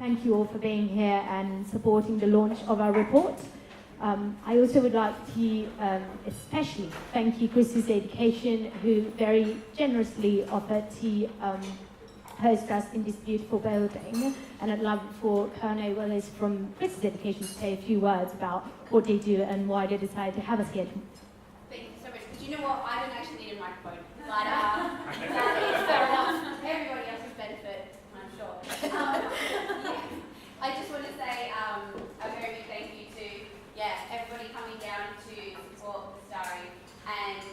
thank you all for being here and supporting the launch of our report. I also would like to especially thank you, Christie's Education, who very generously offered to host us in this beautiful building. And I'd love for Cornah Willis from Christie's Education to say a few words about what they do and why they decided to have us here. Thank you so much. But you know what? I don't actually need a microphone. But that is fair enough. Everybody else's benefit, I'm sure. I just want to say a very big thank you to everybody coming down to support Vastari. And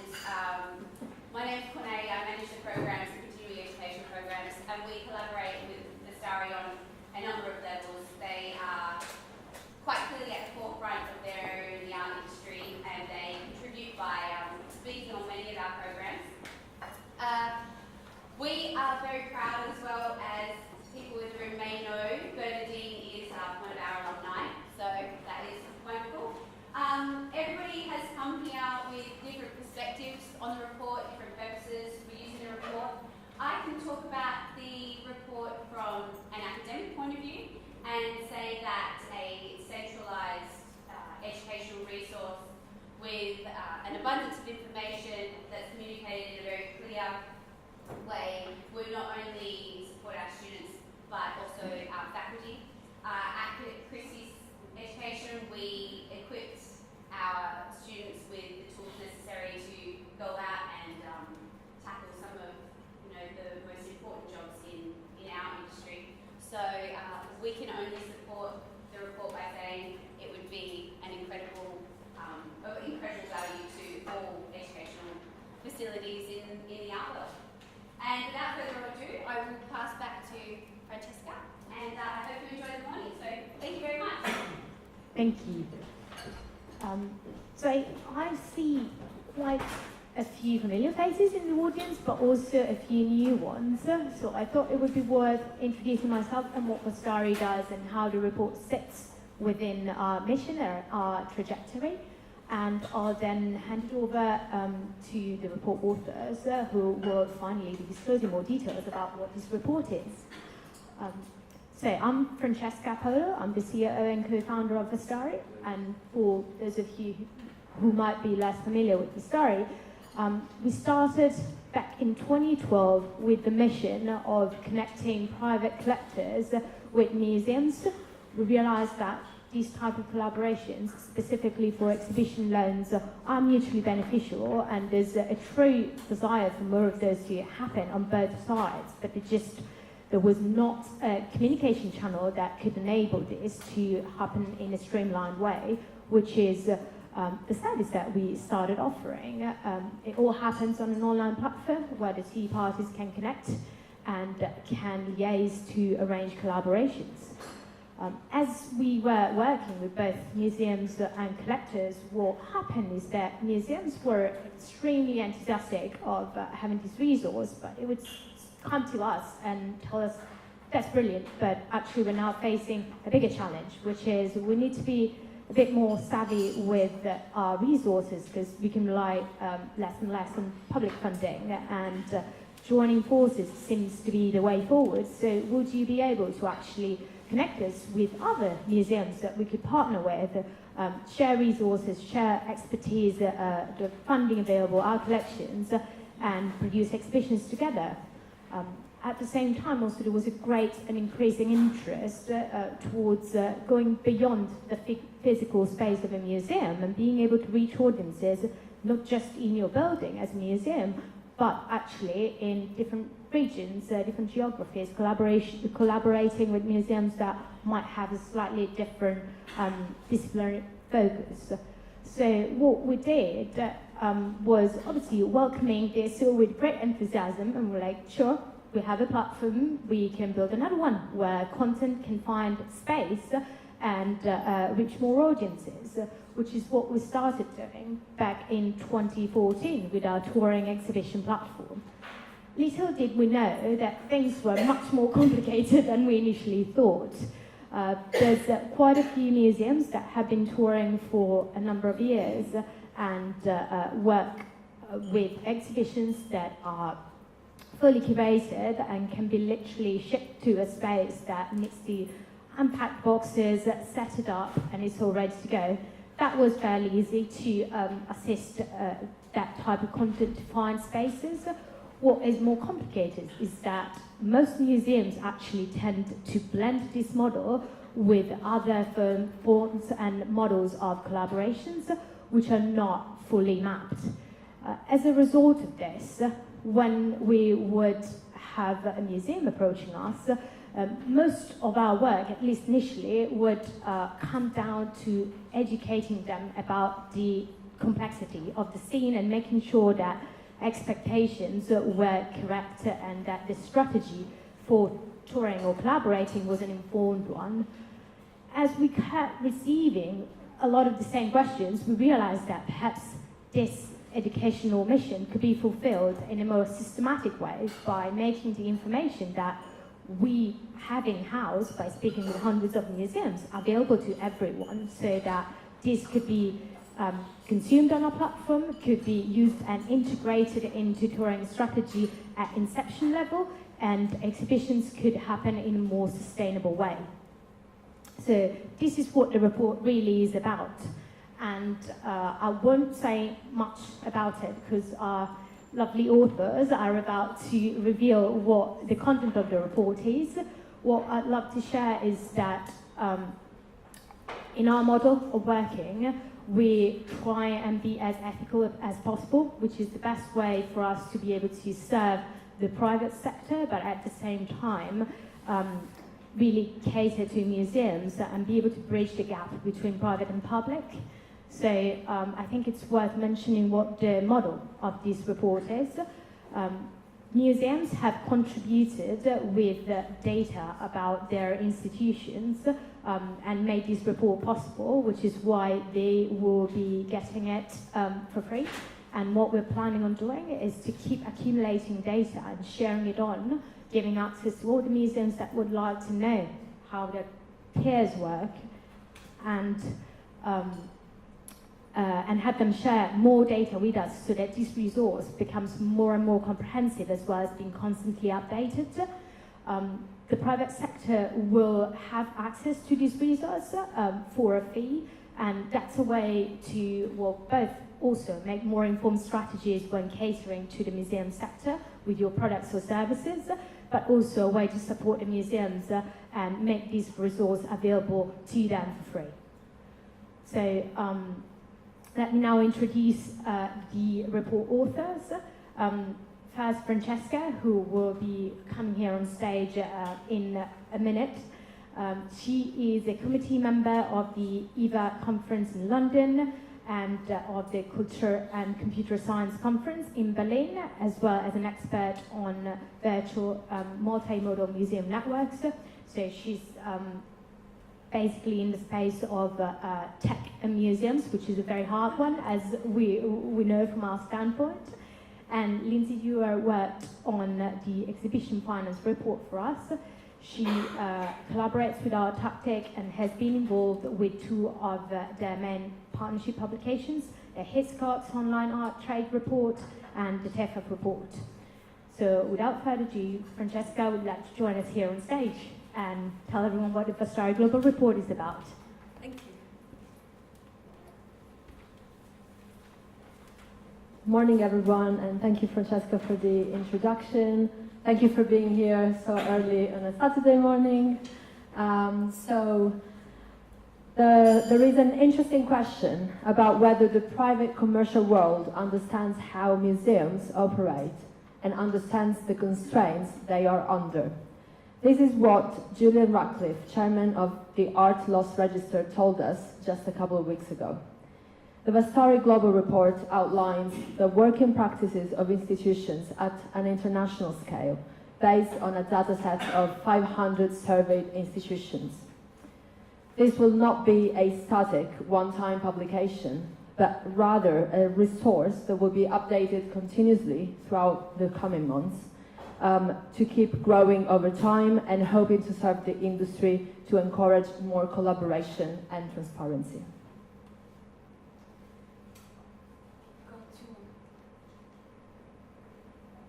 my name's Cornah. I manage the programs, the continuing education programs, and we collaborate with Vastari on a number of levels. They are quite clearly at the forefront of their area in the art industry, and they contribute by speaking on many of our programs. We are very proud, as well as people in the room may know, Bernadine is one of our alumni, so that is wonderful. Everybody has come here with different perspectives on the report, different purposes for using the report. I can talk about the report from an academic point of view and say that a centralised educational resource with an abundance of information that's communicated in a very clear way will not only support our students but also our faculty. At Christie's Education, we equipped our students with the tools necessary to go out and tackle some of the most important jobs in our industry. So we can only support the report by saying it would be an incredible value to all educational facilities in the art world. And without further ado, I will pass back to Francesca, and I hope you enjoy the morning. So thank you very much. Thank you. So I see quite a few familiar faces in the audience, but also a few new ones. So I thought it would be worth introducing myself and what Vastari does and how the report sits within our mission or our trajectory. And I'll then hand it over to the report authors who will finally be disclosing more details about what this report is. So I'm Francesca Polo. I'm the CEO and co-founder of Vastari. And for those of you who might be less familiar with Vastari, we started back in 2012 with the mission of connecting private collectors with museums. We realized that these type of collaborations, specifically for exhibition loans, are mutually beneficial, and there's a true desire for more of those to happen on both sides, but there was not a communication channel that could enable this to happen in a streamlined way, which is the service that we started offering. It all happens on an online platform where the two parties can connect and can liaise to arrange collaborations. As we were working with both museums and collectors, what happened is that museums were extremely enthusiastic of having this resource, but it would come to us and tell us, that's brilliant, but actually we're now facing a bigger challenge, which is we need to be a bit more savvy with our resources, because we can rely less and less on public funding, and joining forces seems to be the way forward. So would you be able to actually connect us with other museums that we could partner with, share resources, share expertise, the funding available, our collections, and produce exhibitions together? At the same time, also, there was a great and increasing interest towards going beyond the physical space of a museum and being able to reach audiences, not just in your building as a museum, but actually in different regions, different geographies, collaborating with museums that might have a slightly different disciplinary focus. So what we did was obviously welcoming this with great enthusiasm, and we're like, sure, we have a platform, we can build another one where content can find space and reach more audiences, which is what we started doing back in 2014 with our touring exhibition platform. Little did we know that things were much more complicated than we initially thought. There's quite a few museums that have been touring for a number of years and work with exhibitions that are fully curated and can be literally shipped to a space that needs to unpack boxes, set it up, and it's all ready to go. That was fairly easy to assist that type of content to find spaces. What is more complicated is that most museums actually tend to blend this model with other forms and models of collaborations which are not fully mapped. As a result of this, when we would have a museum approaching us, most of our work, at least initially, would come down to educating them about the complexity of the scene and making sure that expectations were correct and that the strategy for touring or collaborating was an informed one. As we kept receiving a lot of the same questions, we realized that perhaps this educational mission could be fulfilled in a more systematic way by making the information that we have in-house, by speaking with hundreds of museums, available to everyone, so that this could be consumed on our platform, could be used and integrated into touring strategy at inception level, and exhibitions could happen in a more sustainable way. So this is what the report really is about. And I won't say much about it because our lovely authors are about to reveal what the content of the report is. What I'd love to share is that in our model of working, we try and be as ethical as possible, which is the best way for us to be able to serve the private sector, but at the same time, really cater to museums and be able to bridge the gap between private and public. So I think it's worth mentioning what the model of this report is. Museums have contributed with data about their institutions and made this report possible, which is why they will be getting it for free. And what we're planning on doing is to keep accumulating data and sharing it on, giving access to all the museums that would like to know how their peers work, and have them share more data with us so that this resource becomes more and more comprehensive as well as being constantly updated. The private sector will have access to this resource for a fee, and that's a way to, well, both also make more informed strategies when catering to the museum sector with your products or services, but also a way to support the museums and make this resource available to them for free. So let me now introduce the report authors. First, Francesca, who will be coming here on stage in a minute. She is a committee member of the EVA conference in London and of the Culture and Computer Science Conference in Berlin, as well as an expert on virtual multimodal museum networks. So she's basically in the space of tech and museums, which is a very hard one, as we know from our standpoint. And Lindsay, Dewar worked on the exhibition finance report for us. She collaborates with our tactic and has been involved with two of their main partnership publications, the Hiscox Online Art Trade Report and the TEFAP report. So without further ado, Francesca would like to join us here on stage and tell everyone what the Vastari Global Report is about. Thank you. Morning, everyone, and thank you, Francesca, for the introduction. Thank you for being here so early on a Saturday morning. There is an interesting question about whether the private commercial world understands how museums operate and understands the constraints they are under. This is what Gillian, chairman of the Art Loss Register, told us just a couple of weeks ago. The Vastari Global Report outlines the working practices of institutions at an international scale, based on a dataset of 500 surveyed institutions. This will not be a static, one-time publication, but rather a resource that will be updated continuously throughout the coming months to keep growing over time and hoping to serve the industry to encourage more collaboration and transparency.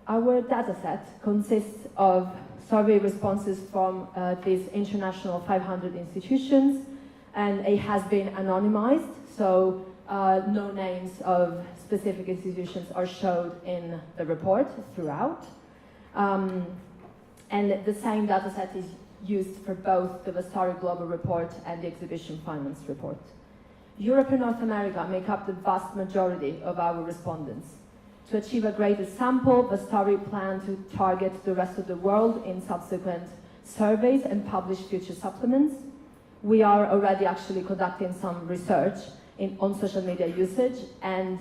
Our dataset consists of survey responses from these international 500 institutions, and it has been anonymized, so no names of specific institutions are showed in the report throughout. And the same dataset is used for both the Vastari Global Report and the Exhibition Finance Report. Europe and North America make up the vast majority of our respondents. To achieve a greater sample, Vastari plan to target the rest of the world in subsequent surveys and publish future supplements. We are already actually conducting some research on social media usage, and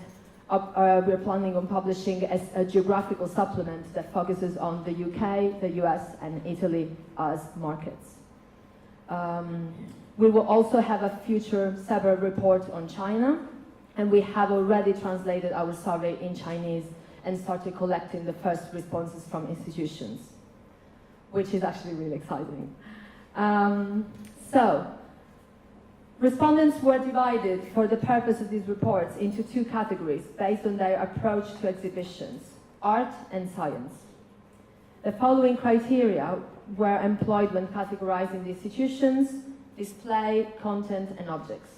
we're planning on publishing a geographical supplement that focuses on the UK, the US, and Italy as markets. We will also have a future separate report on China, and we have already translated our survey in Chinese and started collecting the first responses from institutions, which is actually really exciting. So, respondents were divided for the purpose of these reports into two categories based on their approach to exhibitions, art and science. The following criteria were employed when categorizing the institutions: display, content, and objects.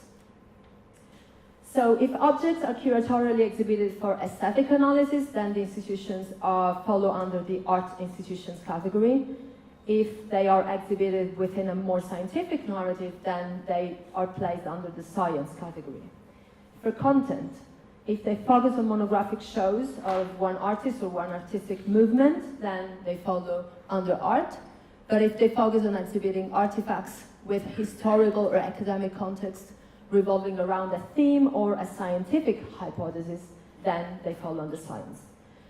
So if objects are curatorially exhibited for aesthetic analysis, then the institutions follow under the art institutions category. If they are exhibited within a more scientific narrative, then they are placed under the science category. For content, if they focus on monographic shows of one artist or one artistic movement, then they follow under art. But if they focus on exhibiting artifacts with historical or academic context revolving around a theme or a scientific hypothesis, then they fall under science.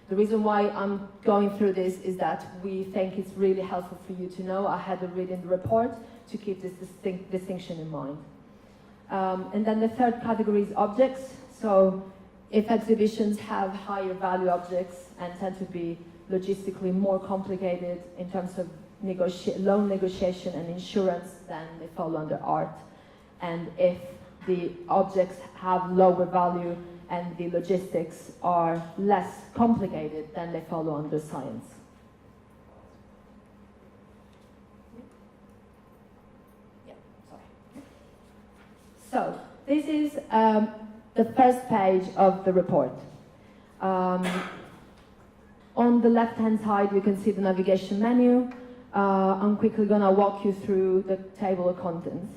The reason why I'm going through this is that we think it's really helpful for you to know ahead of reading the report to keep this distinction in mind. And then the third category is objects. So if exhibitions have higher value objects and tend to be logistically more complicated in terms of loan negotiation and insurance, then they fall under art. And if the objects have lower value and the logistics are less complicated, then they follow under science. Yeah, sorry. So, this is the first page of the report. On the left-hand side, you can see the navigation menu. I'm quickly going to walk you through the table of contents.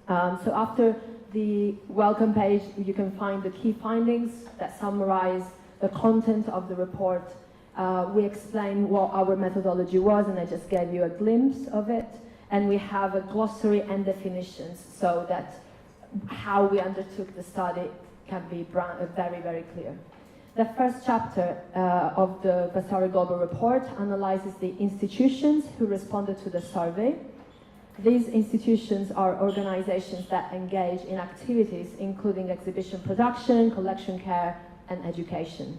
So after the welcome page, you can find the key findings that summarize the content of the report. We explain what our methodology was, and I just gave you a glimpse of it. And we have a glossary and definitions so that how we undertook the study can be very, very clear. The first chapter of the Vastari Global Report analyzes the institutions who responded to the survey. These institutions are organizations that engage in activities including exhibition production, collection care, and education.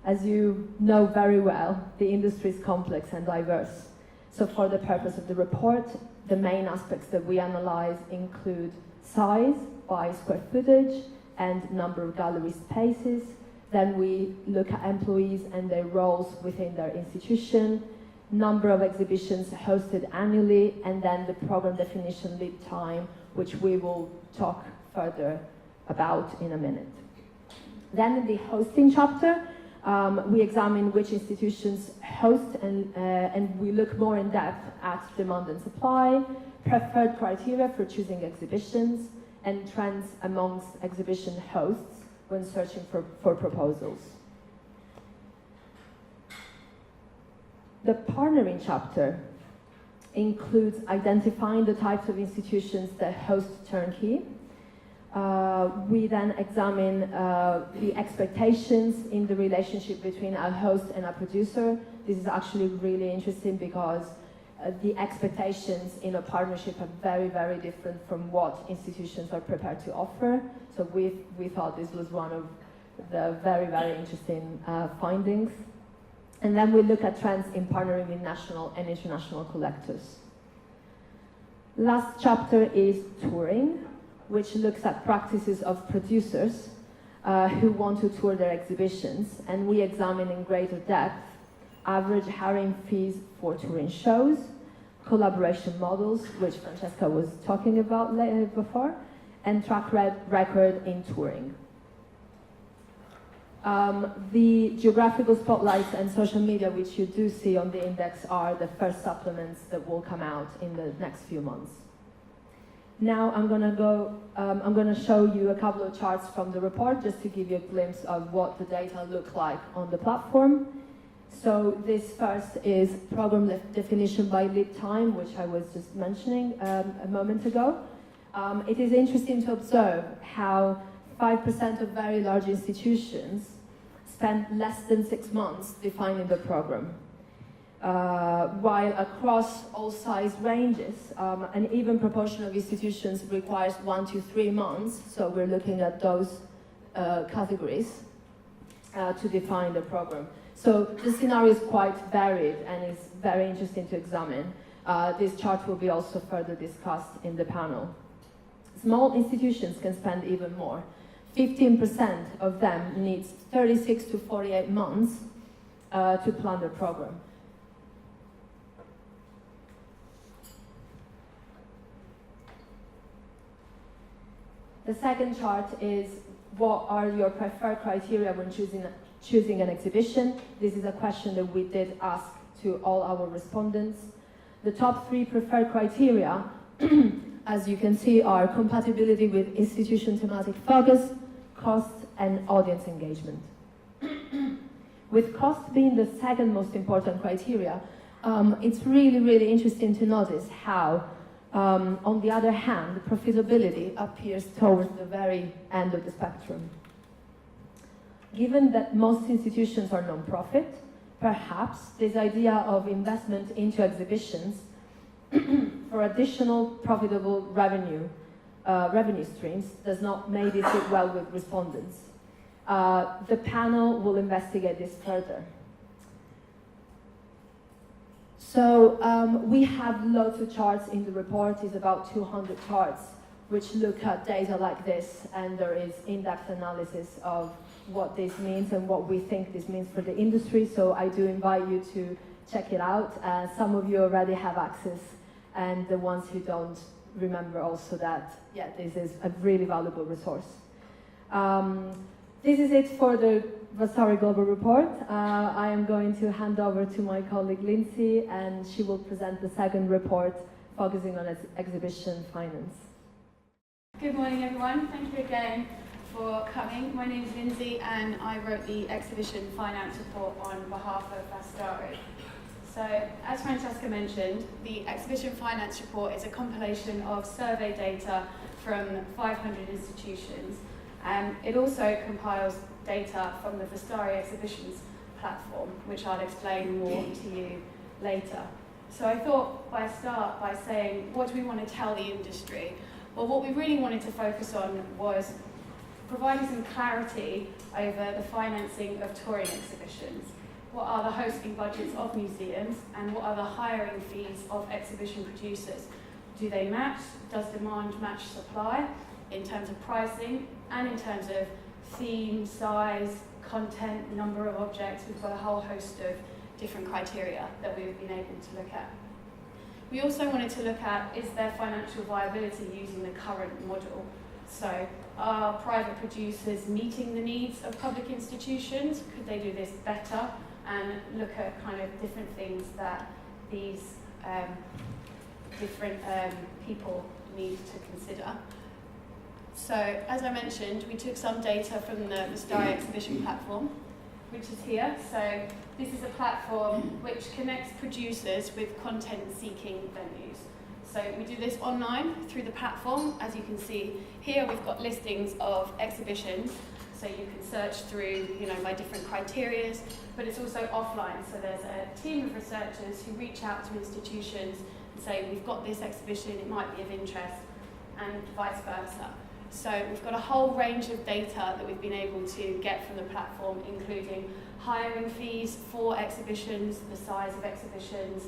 As you know very well, the industry is complex and diverse. So for the purpose of the report, the main aspects that we analyze include size by square footage and number of gallery spaces. Then we look at employees and their roles within their institution, number of exhibitions hosted annually, and then the program definition lead time, which we will talk further about in a minute. Then in the hosting chapter, we examine which institutions host and we look more in depth at demand and supply, preferred criteria for choosing exhibitions, and trends amongst exhibition hosts when searching for proposals. The partnering chapter includes identifying the types of institutions that host turnkey. We then examine the expectations in the relationship between a host and a producer. This is actually really interesting because the expectations in a partnership are very, very different from what institutions are prepared to offer. So we thought this was one of the very, very interesting findings. And then we look at trends in partnering with national and international collectors. Last chapter is touring, which looks at practices of producers who want to tour their exhibitions, and we examine in greater depth average hiring fees for touring shows, collaboration models, which Francesca was talking about before, and track record in touring. The geographical spotlights and social media, which you do see on the index, are the first supplements that will come out in the next few months. Now I'm going to show you a couple of charts from the report just to give you a glimpse of what the data look like on the platform. So this first is program definition by lead time, which I was just mentioning a moment ago. It is interesting to observe how 5% of very large institutions spend less than 6 months defining the program, while across all size ranges, an even proportion of institutions requires 1 to 3 months, so we're looking at those categories to define the program. So the scenario is quite varied and it's very interesting to examine. This chart will be also further discussed in the panel. Small institutions can spend even more. 15% of them needs 36 to 48 months to plan their program. The second chart is what are your preferred criteria when choosing an exhibition. This is a question that we did ask to all our respondents. The top 3 preferred criteria, as you can see, are compatibility with institution thematic focus, cost, and audience engagement. With cost being the second most important criteria, it's really interesting to notice how, on the other hand, profitability appears towards the very end of the spectrum. Given that most institutions are non-profit, perhaps this idea of investment into exhibitions for additional profitable revenue streams does not maybe sit well with respondents. The panel will investigate this further. So we have lots of charts in the report. It's about 200 charts which look at data like this, and there is in-depth analysis of what this means and what we think this means for the industry. So I do invite you to check it out. Some of you already have access, and the ones who don't, remember also that, yeah, this is a really valuable resource. This is it for the Vastari Global Report. I am going to hand over to my colleague Lindsay, and she will present the second report focusing on exhibition finance. Good morning, everyone. Thank you again for coming. My name is Lindsay, and I wrote the exhibition finance report on behalf of Vastari. So, as Francesca mentioned, the exhibition finance report is a compilation of survey data from 500 institutions. It also compiles data from the Vastari exhibitions platform, which I'll explain more to you later. So I thought I'd start by saying, what do we want to tell the industry? Well, what we really wanted to focus on was providing some clarity over the financing of touring exhibitions. What are the hosting budgets of museums, and what are the hiring fees of exhibition producers? Do they match? Does demand match supply in terms of pricing and in terms of theme, size, content, number of objects? We've got a whole host of different criteria that we've been able to look at. We also wanted to look at, is there financial viability using the current model? So are private producers meeting the needs of public institutions? Could they do this better? And look at kind of different things that these different people need to consider. So, as I mentioned, we took some data from the Vastari exhibition platform, which is here. So this is a platform which connects producers with content-seeking venues. So we do this online through the platform. As you can see here, we've got listings of exhibitions. So you can search through, by different criteria, but it's also offline. So there's a team of researchers who reach out to institutions and say, we've got this exhibition, it might be of interest, and vice versa. So we've got a whole range of data that we've been able to get from the platform, including hiring fees for exhibitions, the size of exhibitions,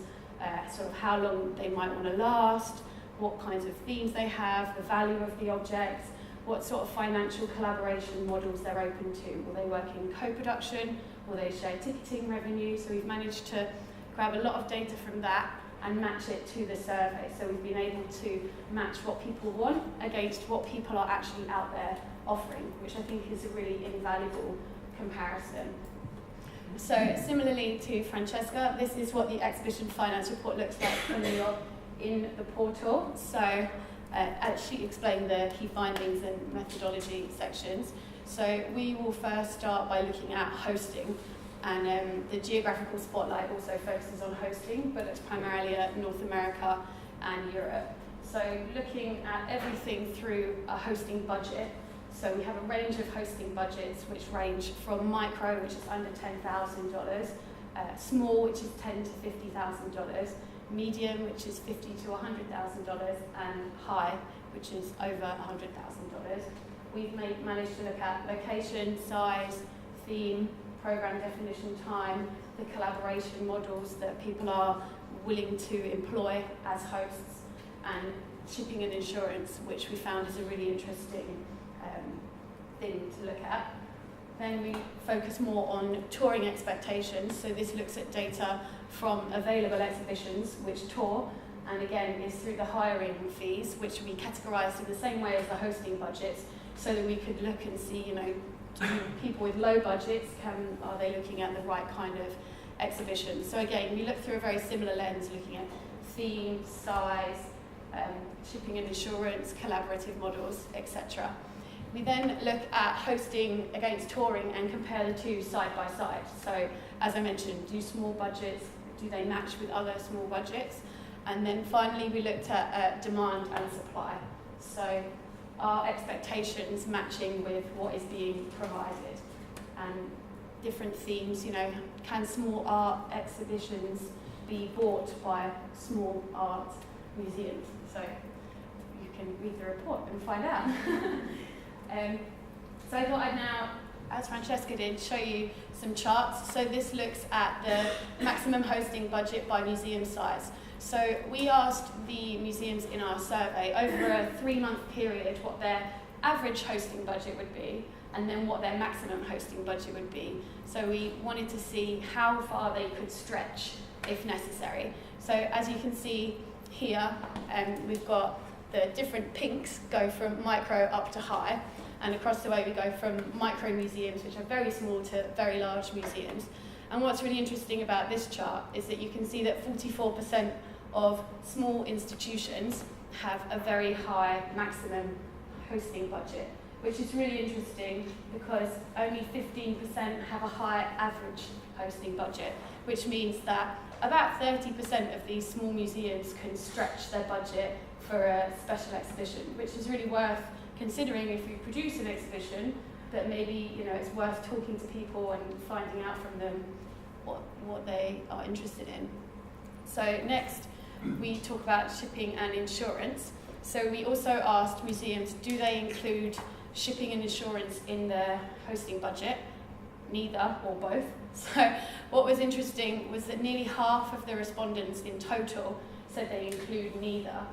sort of how long they might want to last, what kinds of themes they have, the value of the objects, what sort of financial collaboration models they're open to. Will they work in co-production? example, they share ticketing revenue, so we've managed to grab a lot of data from that and match it to the survey. So we've been able to match what people want against what people are actually out there offering, which I think is a really invaluable comparison. So similarly to Francesca, this is what the exhibition finance report looks like when you're in the portal. So she explained the key findings and methodology sections. So we will first start by looking at hosting, and the geographical spotlight also focuses on hosting, but it's primarily at North America and Europe. So looking at everything through a hosting budget. So we have a range of hosting budgets which range from micro, which is under $10,000, small, which is $10,000 to $50,000, medium, which is $50,000 to $100,000, and high, which is over $100,000. We've managed to look at location, size, theme, program definition, time, the collaboration models that people are willing to employ as hosts, and shipping and insurance, which we found is a really interesting thing to look at. Then we focus more on touring expectations. So this looks at data from available exhibitions which tour, and again is through the hiring fees, which we categorised in the same way as the hosting budgets, so that we could look and see, do people with low budgets, are they looking at the right kind of exhibition? So again, we look through a very similar lens, looking at theme, size, shipping and insurance, collaborative models, etc. We then look at hosting against touring and compare the two side by side. So as I mentioned, do small budgets, do they match with other small budgets? And then finally we looked at demand and supply. So our expectations matching with what is being provided, and different themes, can small art exhibitions be bought by small art museums? So you can read the report and find out. So I thought I'd now, as Francesca did, show you some charts. So this looks at the maximum hosting budget by museum size. So we asked the museums in our survey over a 3-month period what their average hosting budget would be, and then what their maximum hosting budget would be. So we wanted to see how far they could stretch if necessary. So as you can see here, we've got the different pinks go from micro up to high, and across the way we go from micro museums, which are very small, to very large museums. And what's really interesting about this chart is that you can see that 44% of small institutions have a very high maximum hosting budget, which is really interesting because only 15% have a high average hosting budget, which means that about 30% of these small museums can stretch their budget for a special exhibition, which is really worth considering if you produce an exhibition, that maybe it's worth talking to people and finding out from them what they are interested in. So next, we talk about shipping and insurance. So we also asked museums, do they include shipping and insurance in their hosting budget? Neither, or both. So what was interesting was that nearly half of the respondents in total said they include neither.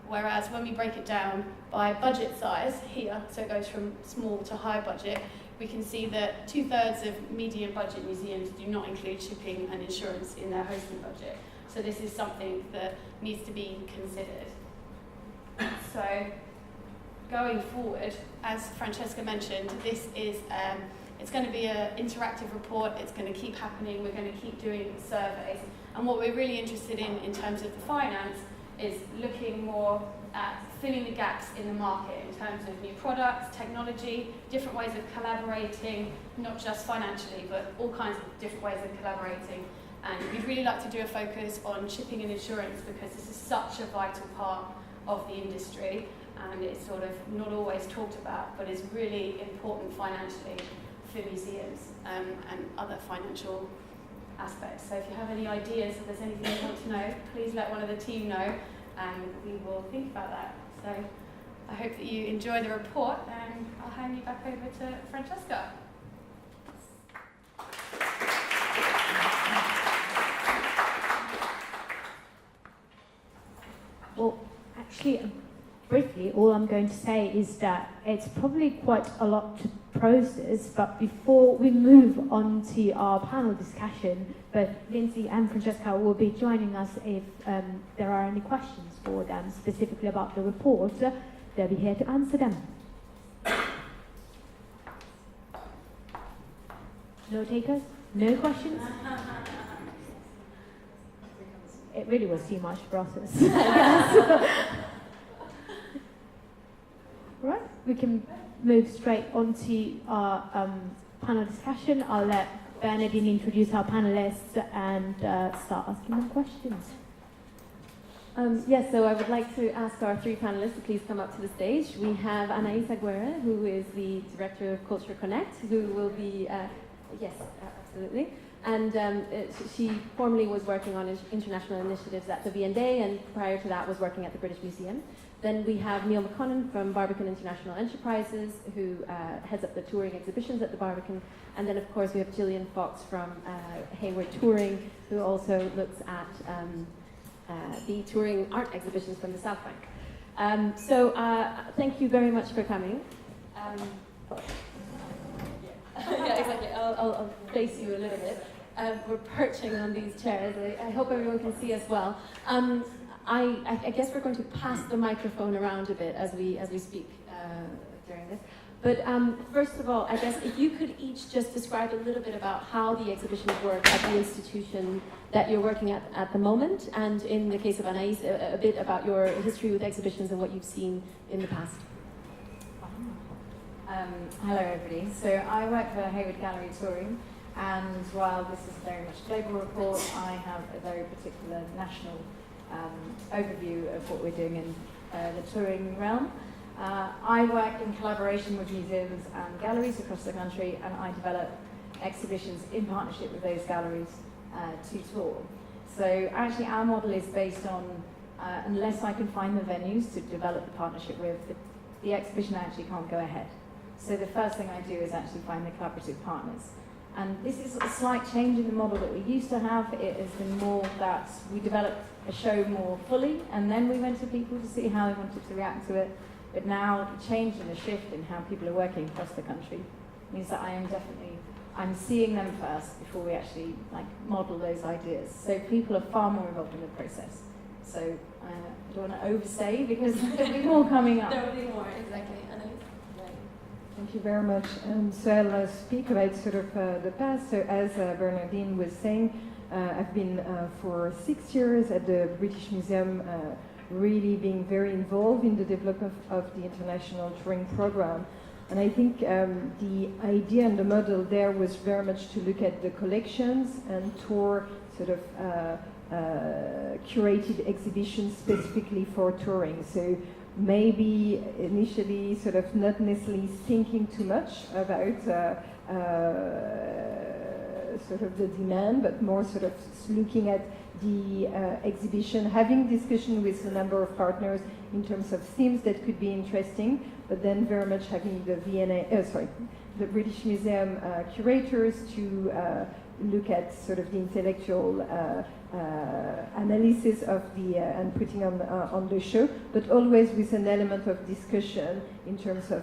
Whereas when we break it down by budget size here, so it goes from small to high budget, we can see that 2/3 of medium budget museums do not include shipping and insurance in their hosting budget. So this is something that needs to be considered. So going forward, as Francesca mentioned, this is it's going to be an interactive report. It's going to keep happening. We're going to keep doing surveys. And what we're really interested in terms of the finance is looking more at filling the gaps in the market in terms of new products, technology, different ways of collaborating, not just financially, but all kinds of different ways of collaborating. And we'd really like to do a focus on shipping and insurance because this is such a vital part of the industry, and it's sort of not always talked about, but is really important financially for museums and other financial aspects. So if you have any ideas, if there's anything you want to know, please let one of the team know, and we will think about that. So I hope that you enjoy the report, and I'll hand you back over to Francesca. Well, actually, a briefly, all I'm going to say is that it's probably quite a lot to process, but before we move on to our panel discussion, both Lindsay and Francesca will be joining us if there are any questions for them specifically about the report. They'll be here to answer them. No takers? No questions? It really was too much process, I guess. Right, we can move straight on to our panel discussion. I'll let Bernadine introduce our panelists and start asking them questions. Yes, so I would like to ask our three panelists to please come up to the stage. We have Anais Aguerre, who is the Director of Culture Connect, who will be, yes, absolutely. And she formerly was working on international initiatives at the V&A, and prior to that was working at the British Museum. Then we have Neil McConnon from Barbican International Enterprises, who heads up the touring exhibitions at the Barbican. And then, of course, we have Gillian Fox from Hayward Touring, who also looks at the touring art exhibitions from the South Bank. Thank you very much for coming. Yeah, exactly. I'll face you a little bit. We're perching on these chairs. I hope everyone can see us well. I guess we're going to pass the microphone around a bit as we speak during this. But first of all, I guess if you could each just describe a little bit about how the exhibitions work at the institution that you're working at the moment, and in the case of Anais, a bit about your history with exhibitions and what you've seen in the past. Hello everybody. So I work for Hayward Gallery Touring, and while this is very much a global report, I have a very particular national overview of what we're doing in the touring realm. I work in collaboration with museums and galleries across the country, and I develop exhibitions in partnership with those galleries to tour. So actually our model is based on, unless I can find the venues to develop the partnership with, the exhibition actually can't go ahead. So the first thing I do is actually find the collaborative partners. And this is a slight change in the model that we used to have. It has been more that we developed a show more fully, and then we went to people to see how they wanted to react to it. But now the change and the shift in how people are working across the country means that I'm seeing them first before we actually model those ideas. So people are far more involved in the process. So I don't want to overstay because there'll be more coming up. There will be more, exactly. Thank you very much. So I'll speak about sort of the past. So as Bernadine was saying, I've been for 6 years at the British Museum, really being very involved in the development of the international touring program. And I think the idea and the model there was very much to look at the collections and tour sort of curated exhibitions specifically for touring. So maybe initially sort of not necessarily thinking too much about sort of the demand, but more sort of looking at the exhibition, having discussion with a number of partners in terms of themes that could be interesting, but then very much having the the British Museum curators to look at sort of the intellectual analysis of the and putting on the show, but always with an element of discussion in terms of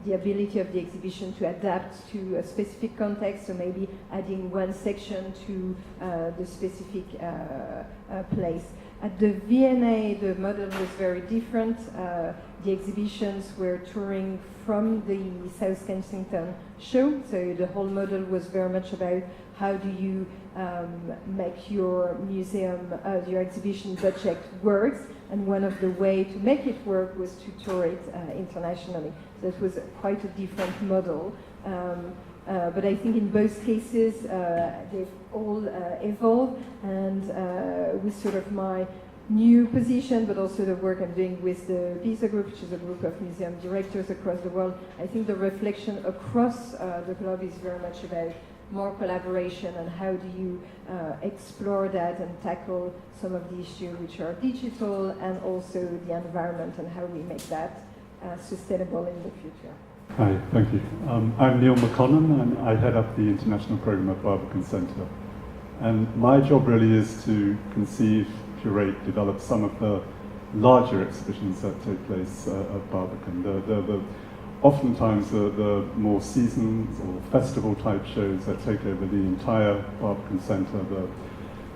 the ability of the exhibition to adapt to a specific context, so maybe adding one section to the specific place. At the V&A, the model was very different. The exhibitions were touring from the South Kensington show, so the whole model was very much about how do you make your museum, your exhibition budget works, and one of the ways to make it work was to tour it internationally. So it was quite a different model. But I think in both cases, they've all evolved, and with sort of my new position, but also the work I'm doing with the Visa Group, which is a group of museum directors across the world, I think the reflection across the globe is very much about more collaboration and how do you explore that and tackle some of the issues which are digital, and also the environment and how we make that sustainable in the future. Hi, thank you. I'm Neil McConnon, and I head up the international program at Barbican Centre. And my job really is to conceive, curate, develop some of the larger exhibitions that take place at Barbican. Oftentimes the more seasons or festival type shows that take over the entire Barbican Centre, the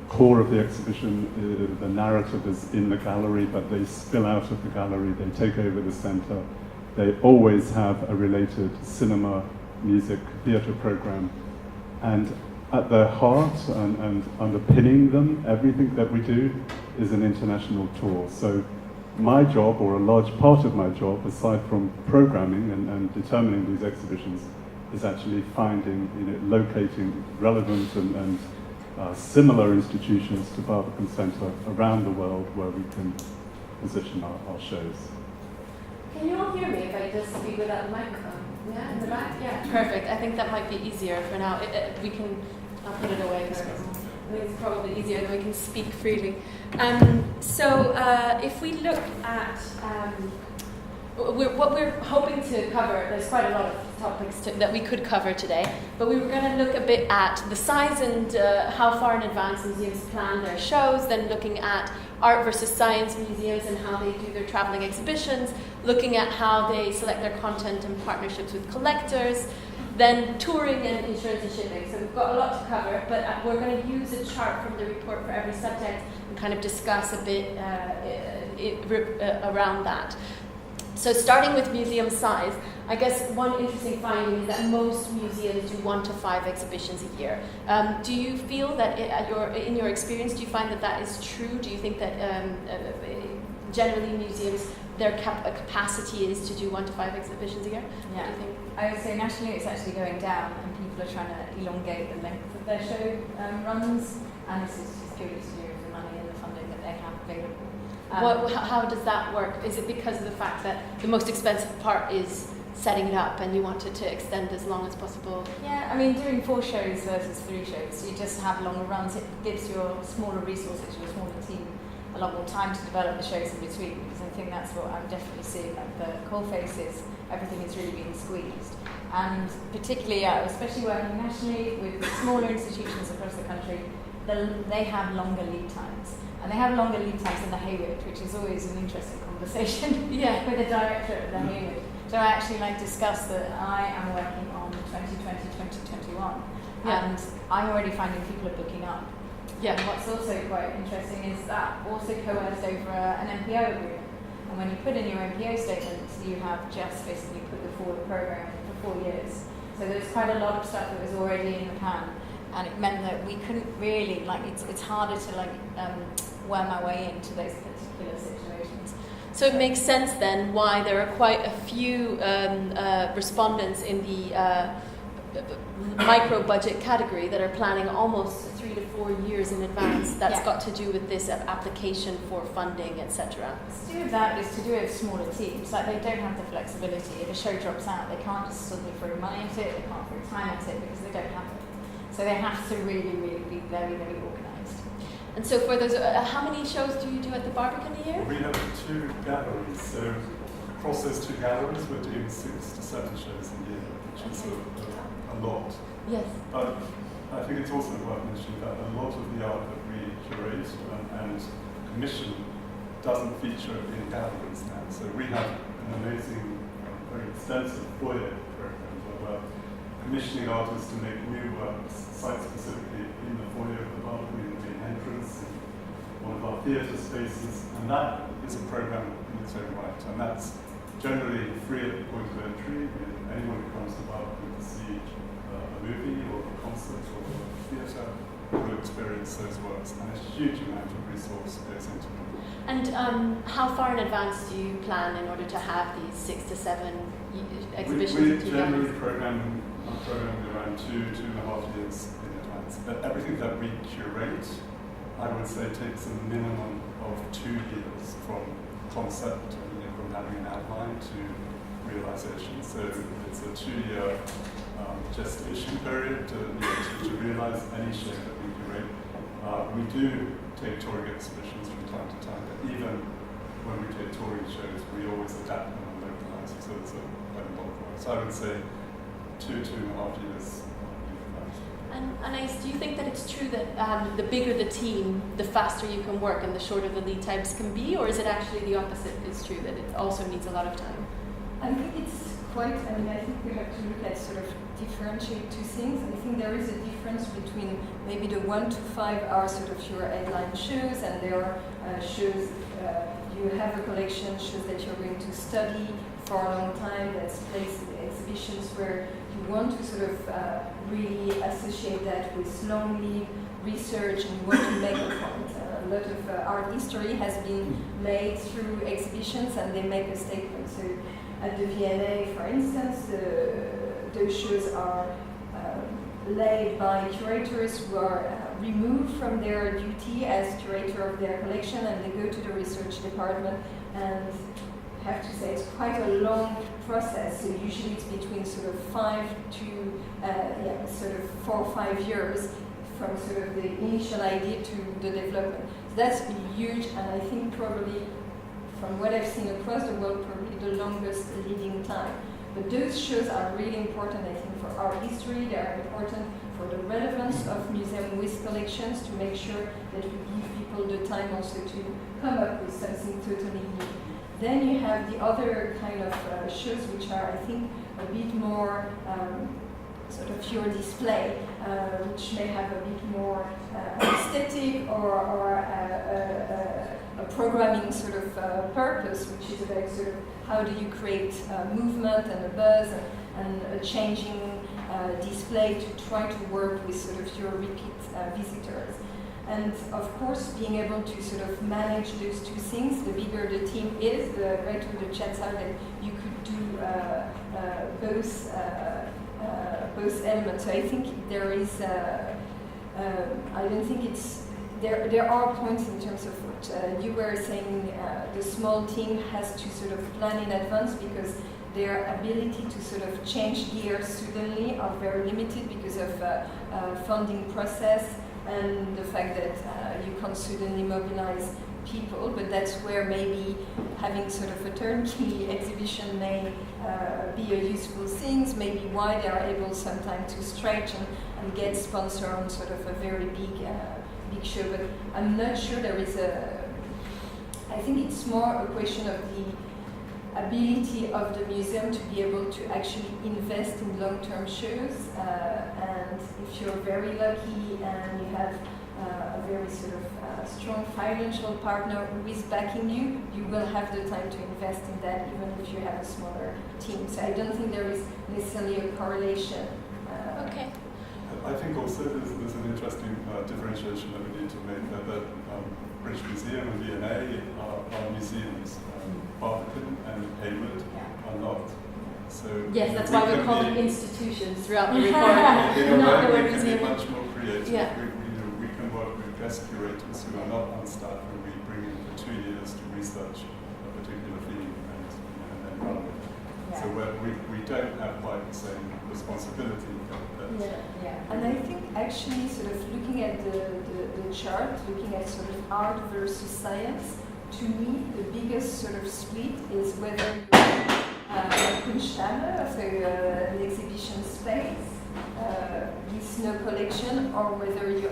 core of the exhibition, the narrative is in the gallery, but they spill out of the gallery, they take over the centre. They always have a related cinema, music, theatre programme, and at their heart and underpinning them, everything that we do is an international tour. So my job, or a large part of my job, aside from programming and determining these exhibitions, is actually finding, locating relevant and similar institutions to Barbican Centre around the world where we can position our shows. Can you all hear me if I just speak without a microphone? Yeah, in the back? Yeah, perfect. I think that might be easier for now. I'll put it away first. I think it's probably easier, then we can speak freely. So if we look at what we're hoping to cover, there's quite a lot of topics that we could cover today, but we were going to look a bit at the size and how far in advance museums plan their shows, then looking at art versus science museums and how they do their traveling exhibitions, looking at how they select their content and partnerships with collectors, then touring and insurance and shipping. So we've got a lot to cover, but we're going to use a chart from the report for every subject and kind of discuss a bit around that. So starting with museum size, I guess one interesting finding is that most museums do 1 to 5 exhibitions a year. Do you feel that in your experience, do you find that is true? Do you think that generally museums, their capacity is to do 1 to 5 exhibitions a year? Yeah. What do you think? I would say nationally it's actually going down, and people are trying to elongate the length of their show runs, and this is just purely to do with the money and the funding that they have available. How does that work? Is it because of the fact that the most expensive part is setting it up and you want it to extend as long as possible? Yeah, I mean, doing 4 shows versus 3 shows, you just have longer runs. It gives your smaller resources, your smaller team, a lot more time to develop the shows in between, because I think that's what I'm definitely seeing, like the coal faces, everything is really being squeezed. And particularly, especially working nationally with smaller institutions across the country, they have longer lead times. And they have longer lead times than the Hayward, which is always an interesting conversation with the director of the Hayward. So I actually discuss that I am working on 2020-2021, and I'm already finding people are booking up. Yeah. And what's also quite interesting is that also coerced over an MPO agreement. And when you put in your MPO statement, you have just basically put the forward program for 4 years. So there's quite a lot of stuff that was already in the pan, and it meant that we couldn't really it's harder to worm my way into those particular situations. So it makes sense then why there are quite a few respondents in the micro budget category that are planning almost 3 to 4 years in advance. That's got to do with this application for funding, etc. It's to do with that, it's to do with smaller teams. They don't have the flexibility. If a show drops out, they can't just suddenly throw money at it, they can't throw time at it because they don't have it. So they have to really, really be very, very organised. And so for those, how many shows do you do at the Barbican a year? We have 2 galleries, so across those 2 galleries we're doing 6 to 7 shows a year, which is a lot. Yes. But I think it's also worth mentioning that a lot of the art that we curate and commission doesn't feature in galleries now. So we have an amazing, very extensive foyer program where we're commissioning artists to make new works, site-specifically in the foyer of the Barbican, in the main entrance, in one of our theatre spaces, and that is a program in its own right. And that's generally free at the point of entry. Anyone who comes to Barbican to see a movie or a concert or a theatre will experience those works, and a huge amount of resource goes into them. And how far in advance do you plan in order to have these 6 to 7 exhibitions? We generally program around 2.5 years in advance. But everything that we curate, I would say, takes a minimum of 2 years from concept, from having an outline to realization. So it's a 2-year gestation period to realize any show that we curate. We do take touring exhibitions from time to time, but even when we take touring shows, we always adapt them and localize. So it's quite a lot of work. So I would say 2.5 years. And Anais, do you think that it's true that the bigger the team, the faster you can work and the shorter the lead times can be, or is it actually the opposite is true, that it also needs a lot of time? I think it's quite, I think we have to look at sort of differentiate two things. I think there is a difference between maybe the 1 to 5 are sort of your headline shows, and there are shows, you have a collection, shows that you're going to study for a long time, that's placed in exhibitions where you want to sort of really associate that with long lead research, and you want to make a point. A lot of art history has been made through exhibitions, and they make a statement. So at the V&A, for instance, those shows are led by curators who are removed from their duty as curator of their collection, and they go to the research department, and I have to say it's quite a long process. So usually it's between sort of 5 to sort of 4 or 5 years from sort of the initial idea to the development. So that's huge, and I think probably from what I've seen across the world, probably the longest leading time. But those shows are really important, I think, for art history. They are important for the relevance of museum with collections, to make sure that we give people the time also to come up with something totally new. Then you have the other kind of shows which are, I think, a bit more sort of pure display, which may have a bit more aesthetic or a programming sort of purpose, which is about sort of how do you create movement and a buzz and a changing display to try to work with sort of your repeat visitors. And of course, being able to sort of manage those two things, the bigger the team is, the greater the chance are that you could do both elements. So I think there is, I don't think it's, there are points in terms of what you were saying, the small team has to sort of plan in advance, because their ability to sort of change gears suddenly are very limited because of funding process and the fact that you can't suddenly mobilize people. But that's where maybe having sort of a turnkey exhibition may be a useful thing, maybe why they are able sometimes to stretch and get sponsor on sort of a very big show. But I'm not sure there is I think it's more a question of the ability of the museum to be able to actually invest in long-term shows, and if you're very lucky and you have a very sort of strong financial partner who is backing you, you will have the time to invest in that even if you have a smaller team. So I don't think there is necessarily a correlation. Okay. I think also there's an interesting differentiation that we need to make, that British Museum and V&A are museums. Barbican and Hayward are not. So yes, that's why we call them institutions throughout the report. Not the word we can museum. be much more creative. Yeah. We can work with guest curators who are not on staff, and we bring in for 2 years to research a particular theme and then run with it. Yeah. So we don't have quite the same responsibility. And I think actually sort of looking at the chart, looking at sort of art versus science, to me the biggest sort of split is whether you're a Kunsthalle, so an exhibition space with no collection, or whether you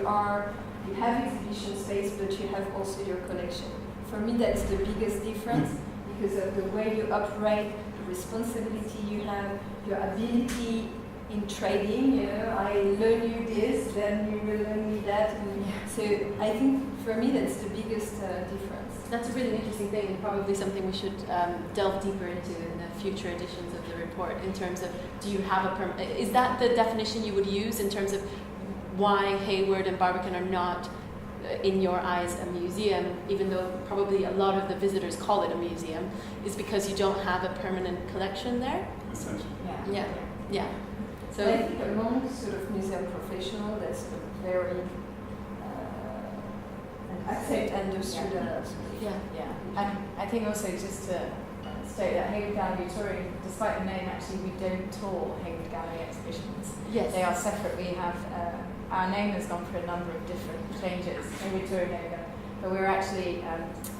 have exhibition space but you have also your collection. For me that's the biggest difference, because of the way you operate, the responsibility you have, your ability in trading, you know, I learn you this, then you will learn me that. And so I think for me that's the biggest difference. That's a really interesting thing, and probably something we should delve deeper into in the future editions of the report, in terms of, do you have a is that the definition you would use in terms of why Hayward and Barbican are not, in your eyes, a museum, even though probably a lot of the visitors call it a museum, is because you don't have a permanent collection there? Essentially. Yeah. So I think among sort of museum professional, that's a very understood. And I think also just to state that Hayward Gallery Touring, despite the name, actually we don't tour Hayward Gallery exhibitions. yes, They are separate. We have our name has gone through a number of different changes. Hayward Touring, but we were actually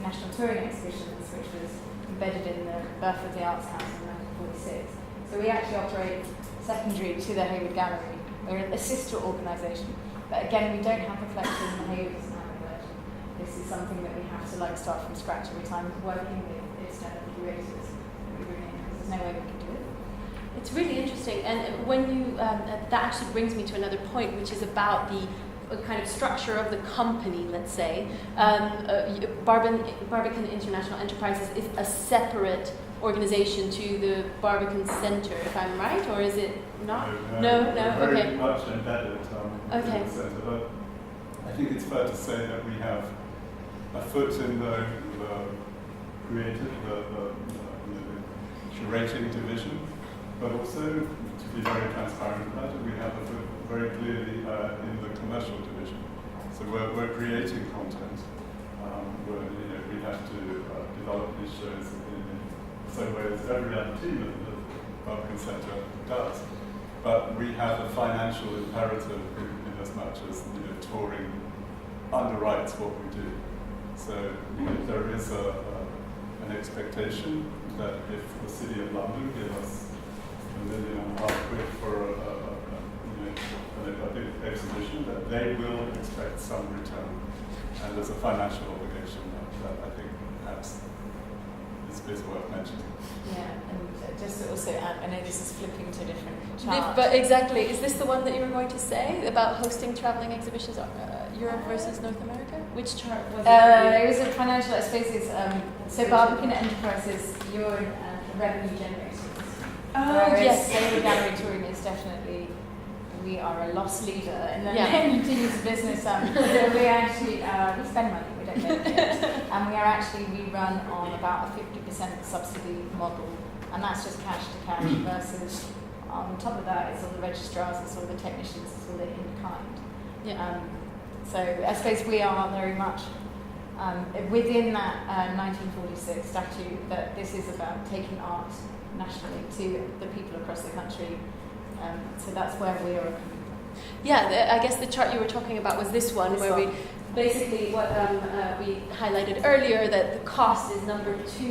National Touring Exhibitions, which was embedded in the birth of the Arts House in 1946. So we actually operate secondary to the Hayward Gallery We're a sister organisation. But again, we don't have a collection, the Hayward doesn't have a collection. This is something that we have to like start from scratch every time, working with external curators. There's no way we can do it. It's really interesting, and when you that actually brings me to another point, which is about the kind of structure of the company. Let's say Barbican International Enterprises is a separate organization to the Barbican Centre, if I'm right, or is it not? No, very okay. much embedded Okay. in the centre, but I think it's fair to say that we have a foot in the creative, the curating division, but also, to be very transparent about it, we have a foot very clearly in the commercial division. So we're creating content. We have to develop these shows in the same way as every other team at the Barbican Centre does. But we have a financial imperative in as much as touring underwrites what we do. So there is an expectation that if the City of London give us £1.5 million for a big exhibition, that they will expect some return. And there's a financial obligation that I think perhaps is worth mentioning. Yeah, and just to also add, I know this is flipping to a different chart. But exactly, is this the one that you were going to say about hosting travelling exhibitions, Europe versus North America? Which chart was it? It was a financial, I suppose it's, so Barbican Enterprises, you're revenue generators. Oh, yes. Hayward Gallery Touring is definitely, we are a loss leader in the continuous business. We actually, we spend money, we don't make it. And we run on about a 50% subsidy model. And that's just cash to cash versus, on top of that, it's all the registrars, it's all the technicians, it's all the in-kind. Yeah. So I suppose we are very much within that 1946 statute that this is about taking art nationally to the people across the country. So that's where we are coming from. Yeah, I guess the chart you were talking about was this one, we basically what we highlighted earlier, that the cost is number 2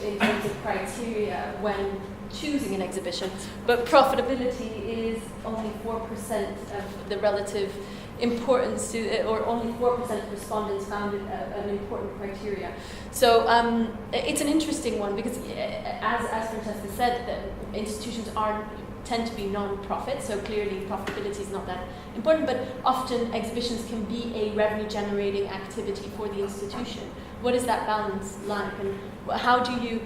in terms of criteria when choosing an exhibition, but profitability is only 4% of the relative importance to, or only 4% of respondents found it an important criteria. So it's an interesting one because, as Francesca said, the institutions tend to be non-profit, so clearly profitability is not that important, but often exhibitions can be a revenue-generating activity for the institution. What is that balance like, and how do you,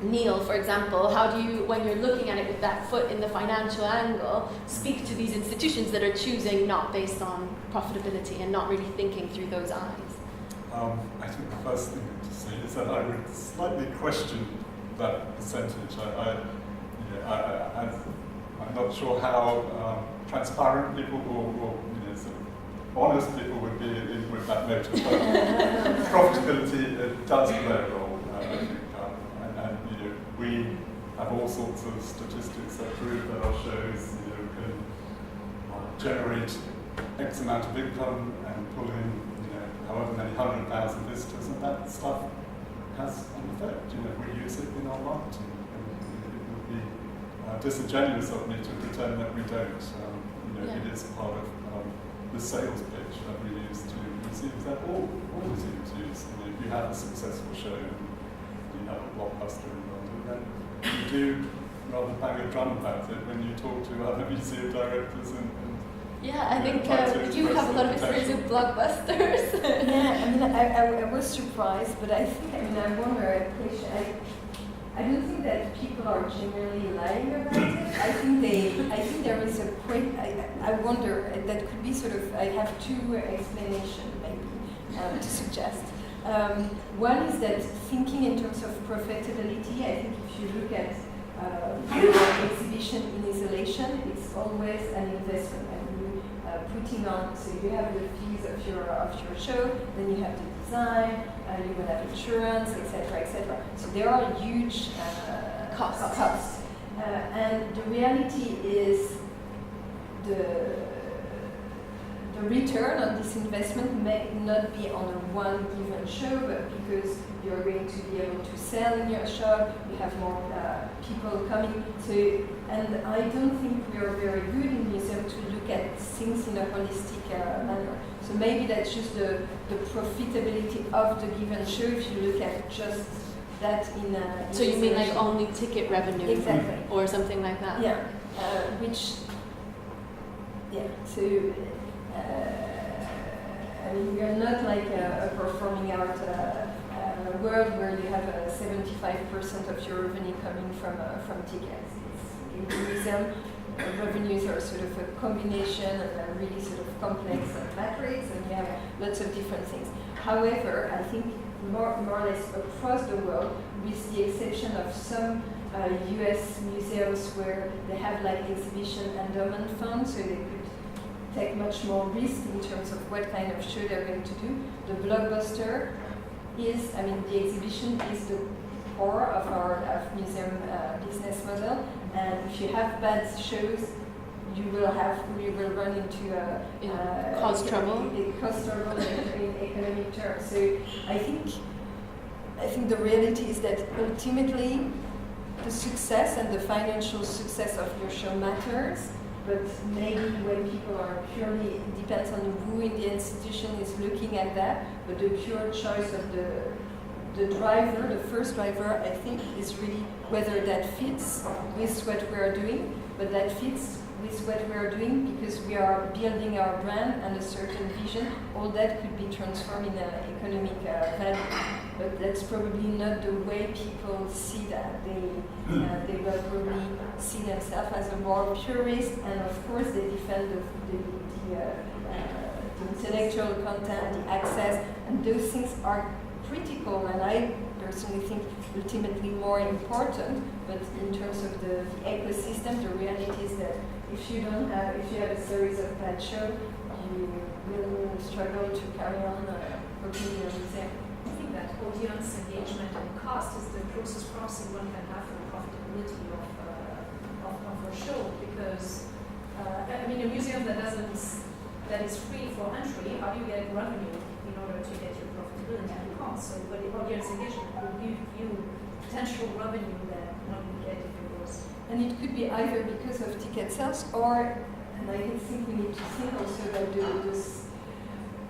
Neil, for example, how do you, when you're looking at it with that foot in the financial angle, speak to these institutions that are choosing not based on profitability and not really thinking through those eyes? I think the first thing to say is that I would slightly question that percentage. I'm not sure how transparent people or sort of honest people would be with that motive, but profitability does play a role, I think. And we have all sorts of statistics that prove that our shows can generate X amount of income and pull in however many 100,000 visitors, and that stuff has an effect. We use it in our marketing. Disingenuous of me to pretend that we don't. It is part of the sales pitch that we use to museums, that all museums use. If you have a successful show and you have a blockbuster in London, then you do rather bang a drum about it when you talk to other museum directors and yeah, I think you have a lot of experience with blockbusters. Yeah, I was surprised, but I think, I wonder, I don't think that people are generally lying about it. I think there is a point. I wonder, that could be sort of, I have 2 explanations maybe to suggest. One is that thinking in terms of profitability, I think if you look at your exhibition in isolation, it's always an investment. Putting on, so you have the fees of your show, then you have the design, you will have insurance, etc., etc. So there are huge costs. And the reality is the return on this investment may not be on a one given show, but because you're going to be able to sell in your shop, you have more people coming. So, and I don't think we are very good in museum to look at things in a holistic manner. So maybe that's just the profitability of the given show if you look at just that in a... So you mean like only ticket revenue? Exactly. Or something like that? Yeah, so I mean, we are not like a performing art world where you have 75% of your revenue coming from tickets. In the museum, revenues are sort of a combination and really sort of complex matrix, and you have lots of different things. However, I think more or less across the world, with the exception of some US museums where they have like exhibition endowment funds, so they could take much more risk in terms of what kind of show they're going to do. The blockbuster is, I mean, the exhibition is the core of our museum business model, and if you have bad shows, you will run into cause trouble. Cause trouble in economic terms. So I think the reality is that ultimately the success and the financial success of your show matters, but maybe when people are purely, it depends on who in the institution is looking at that, but the pure choice of the driver, the first driver, I think, is really whether that fits with what we are doing, but that fits with what we are doing because we are building our brand and a certain vision. All that could be transformed in economic value, but that's probably not the way people see that. They will probably see themselves as a more purist, and of course they defend the intellectual content, the access, and those things are critical, and I personally think ultimately more important. But in terms of the ecosystem, the reality is that if you have a series of bad shows, you will struggle to carry on working your museum. I think that audience engagement and cost is the closest crossing one can have for the profitability of a show, because I mean, a museum that is free for entry, how do you get revenue in order to get your profitability and cost? So, but the audience engagement will give you potential revenue that one would get if it was. And it could be either because of ticket sales, or, and I think we need to think also about this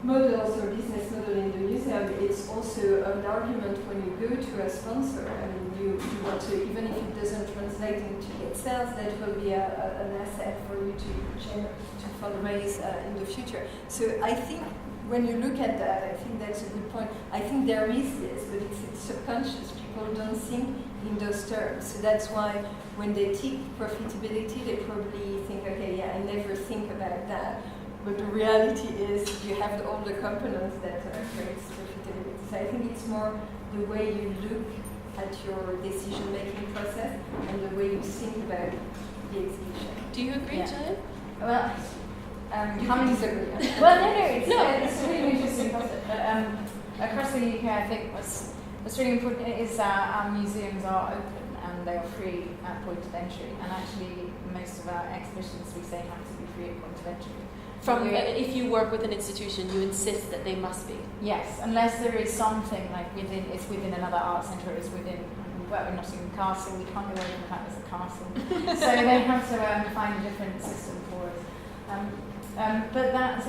models or business model in the museum. It's also an argument when you go to a sponsor. I mean, you want to, even if it doesn't translate into ticket sales, that will be an asset for you to fundraise in the future. So I think when you look at that, I think that's a good point. I think there is this, but it's subconscious. People don't think in those terms. So that's why when they take profitability, they probably think, okay, yeah, I never think about that. But the reality is you have all the components that creates profitability. So I think it's more the way you look at your decision-making process and the way you think about the exhibition. Do you agree, Gillian? Well, You can disagree. well, it's a really interesting concept. But across the UK, I think what's really important is that our museums are open and they are free at point of entry. And actually, most of our exhibitions we say have to be free at point of entry. If you work with an institution, you insist that they must be. Yes, unless there is something like it's within another art centre, it's within. Well, we're not in castle. We can't go away from the fact there's a castle, so they have to find a different system for us. So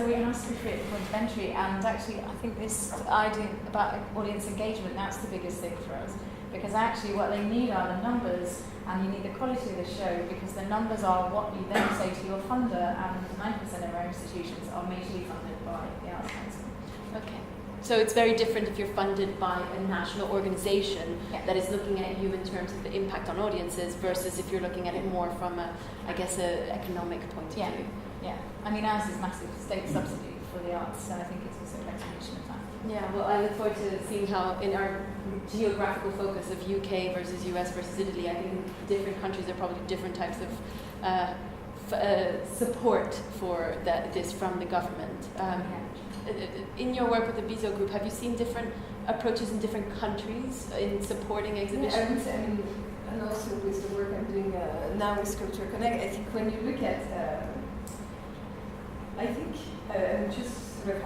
we have to be free at the point of entry, and actually, I think this idea about audience engagement, that's the biggest thing for us, because actually, what they need are the numbers, and you need the quality of the show, because the numbers are what you then say to your funder, and 90% of our institutions are majorly funded by the Arts Council. Okay. So it's very different if you're funded by a national organisation that is looking at you in terms of the impact on audiences versus if you're looking at it more from a economic point of view. Yeah, I mean ours is massive state subsidy for the arts, so I think it's also a recognition of that. Yeah, well, I look forward to seeing how in our geographical focus of UK versus US versus Italy, I think different countries are probably different types of support for this from the government. In your work with the BISO group, have you seen different approaches in different countries in supporting exhibitions? Yeah, I would say, and also with the work I'm doing now with Culture Connect, I think when you look at, I think I'm just sort of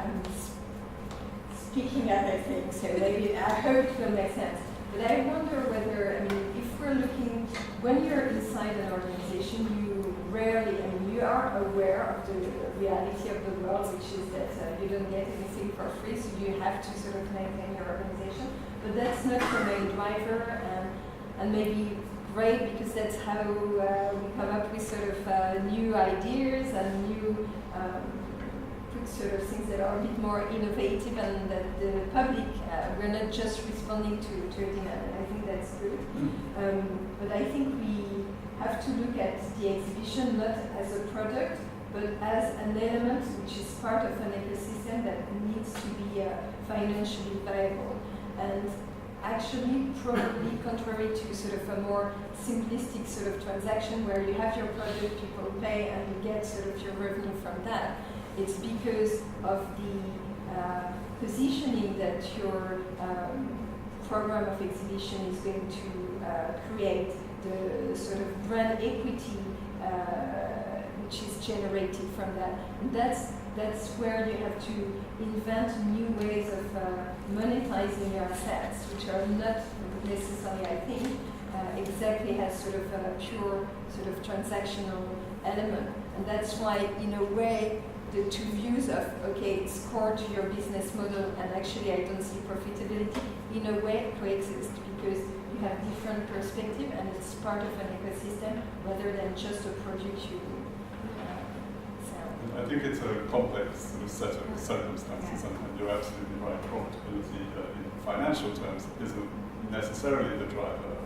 picking up, I think. So maybe I hope it will make sense. But I wonder whether, I mean, if we're looking, when you're inside an organization, you rarely, I mean, you are aware of the reality of the world, which is that you don't get anything for free, so you have to sort of maintain your organization. But that's not your main driver, and maybe great because that's how we come up with sort of new ideas and new sort of things that are a bit more innovative, and that the public, we're not just responding to a demand, and I think that's good. But I think we have to look at the exhibition not as a product, but as an element which is part of an ecosystem that needs to be financially viable. And actually, probably contrary to sort of a more simplistic sort of transaction where you have your product, people pay, and you get sort of your revenue from that, it's because of the positioning that your program of exhibition is going to create, the sort of brand equity which is generated from that. And that's where you have to invent new ways of monetizing your assets, which are not necessarily, I think, exactly as sort of a pure sort of transactional element. And that's why, in a way, the two views of, okay, it's core to your business model, and actually I don't see profitability, in a way coexist, because you have different perspective, and it's part of an ecosystem rather than just a product you sell. I think it's a complex sort of set of circumstances, and you're absolutely right. Profitability in financial terms isn't necessarily the driver.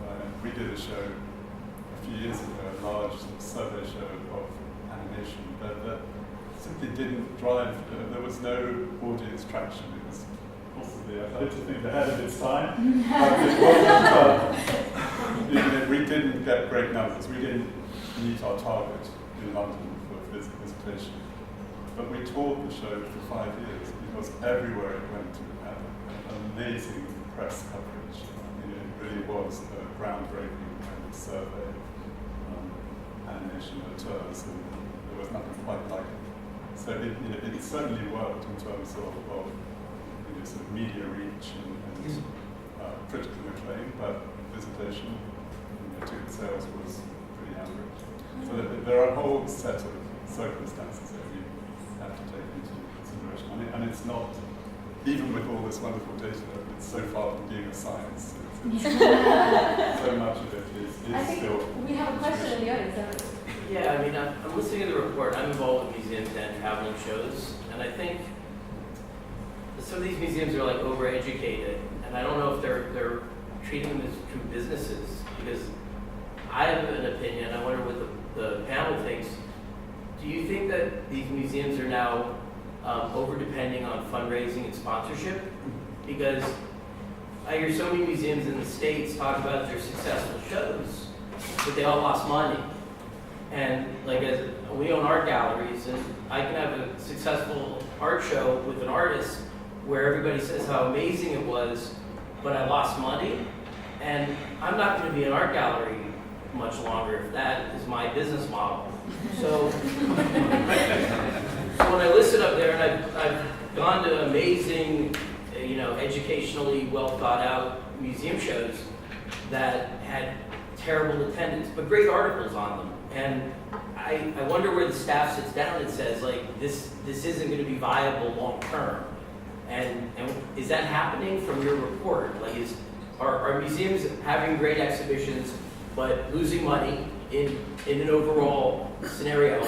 We did a show a few years ago, a large sort of survey show of animation that simply didn't drive, there was no audience traction. It was possibly, I like to think, ahead of its time. But it wasn't, we didn't get great numbers. We didn't meet our target in London for visitation. But we toured the show for 5 years because everywhere it went to had an amazing press coverage. I mean, it really was a groundbreaking kind of survey, animation auteurs, and there was nothing quite like it. So it certainly worked in terms of sort of media reach and critical acclaim, but visitation, ticket sales was pretty average. So there are a whole set of circumstances that we have to take into consideration. And it's not, even with all this wonderful data, it's so far from being a science. So much of it is I think still. we have a question in the audience. Yeah, I mean, I'm listening to the report. I'm involved with museums and traveling shows, and I think some of these museums are like overeducated, and I don't know if they're treating them as true businesses, because I have an opinion. I wonder what the panel thinks. Do you think that these museums are now over-depending on fundraising and sponsorship? Because I hear so many museums in the States talk about their successful shows, but they all lost money. And like, as we own art galleries, and I can have a successful art show with an artist where everybody says how amazing it was, but I lost money, and I'm not going to be an art gallery much longer if that is my business model. So, when I listen up there, and I've gone to amazing, educationally well thought out museum shows that had terrible attendance, but great articles on them. And I wonder where the staff sits down and says, like, this isn't going to be viable long term. And is that happening from your report? Like, are museums having great exhibitions but losing money in an overall scenario,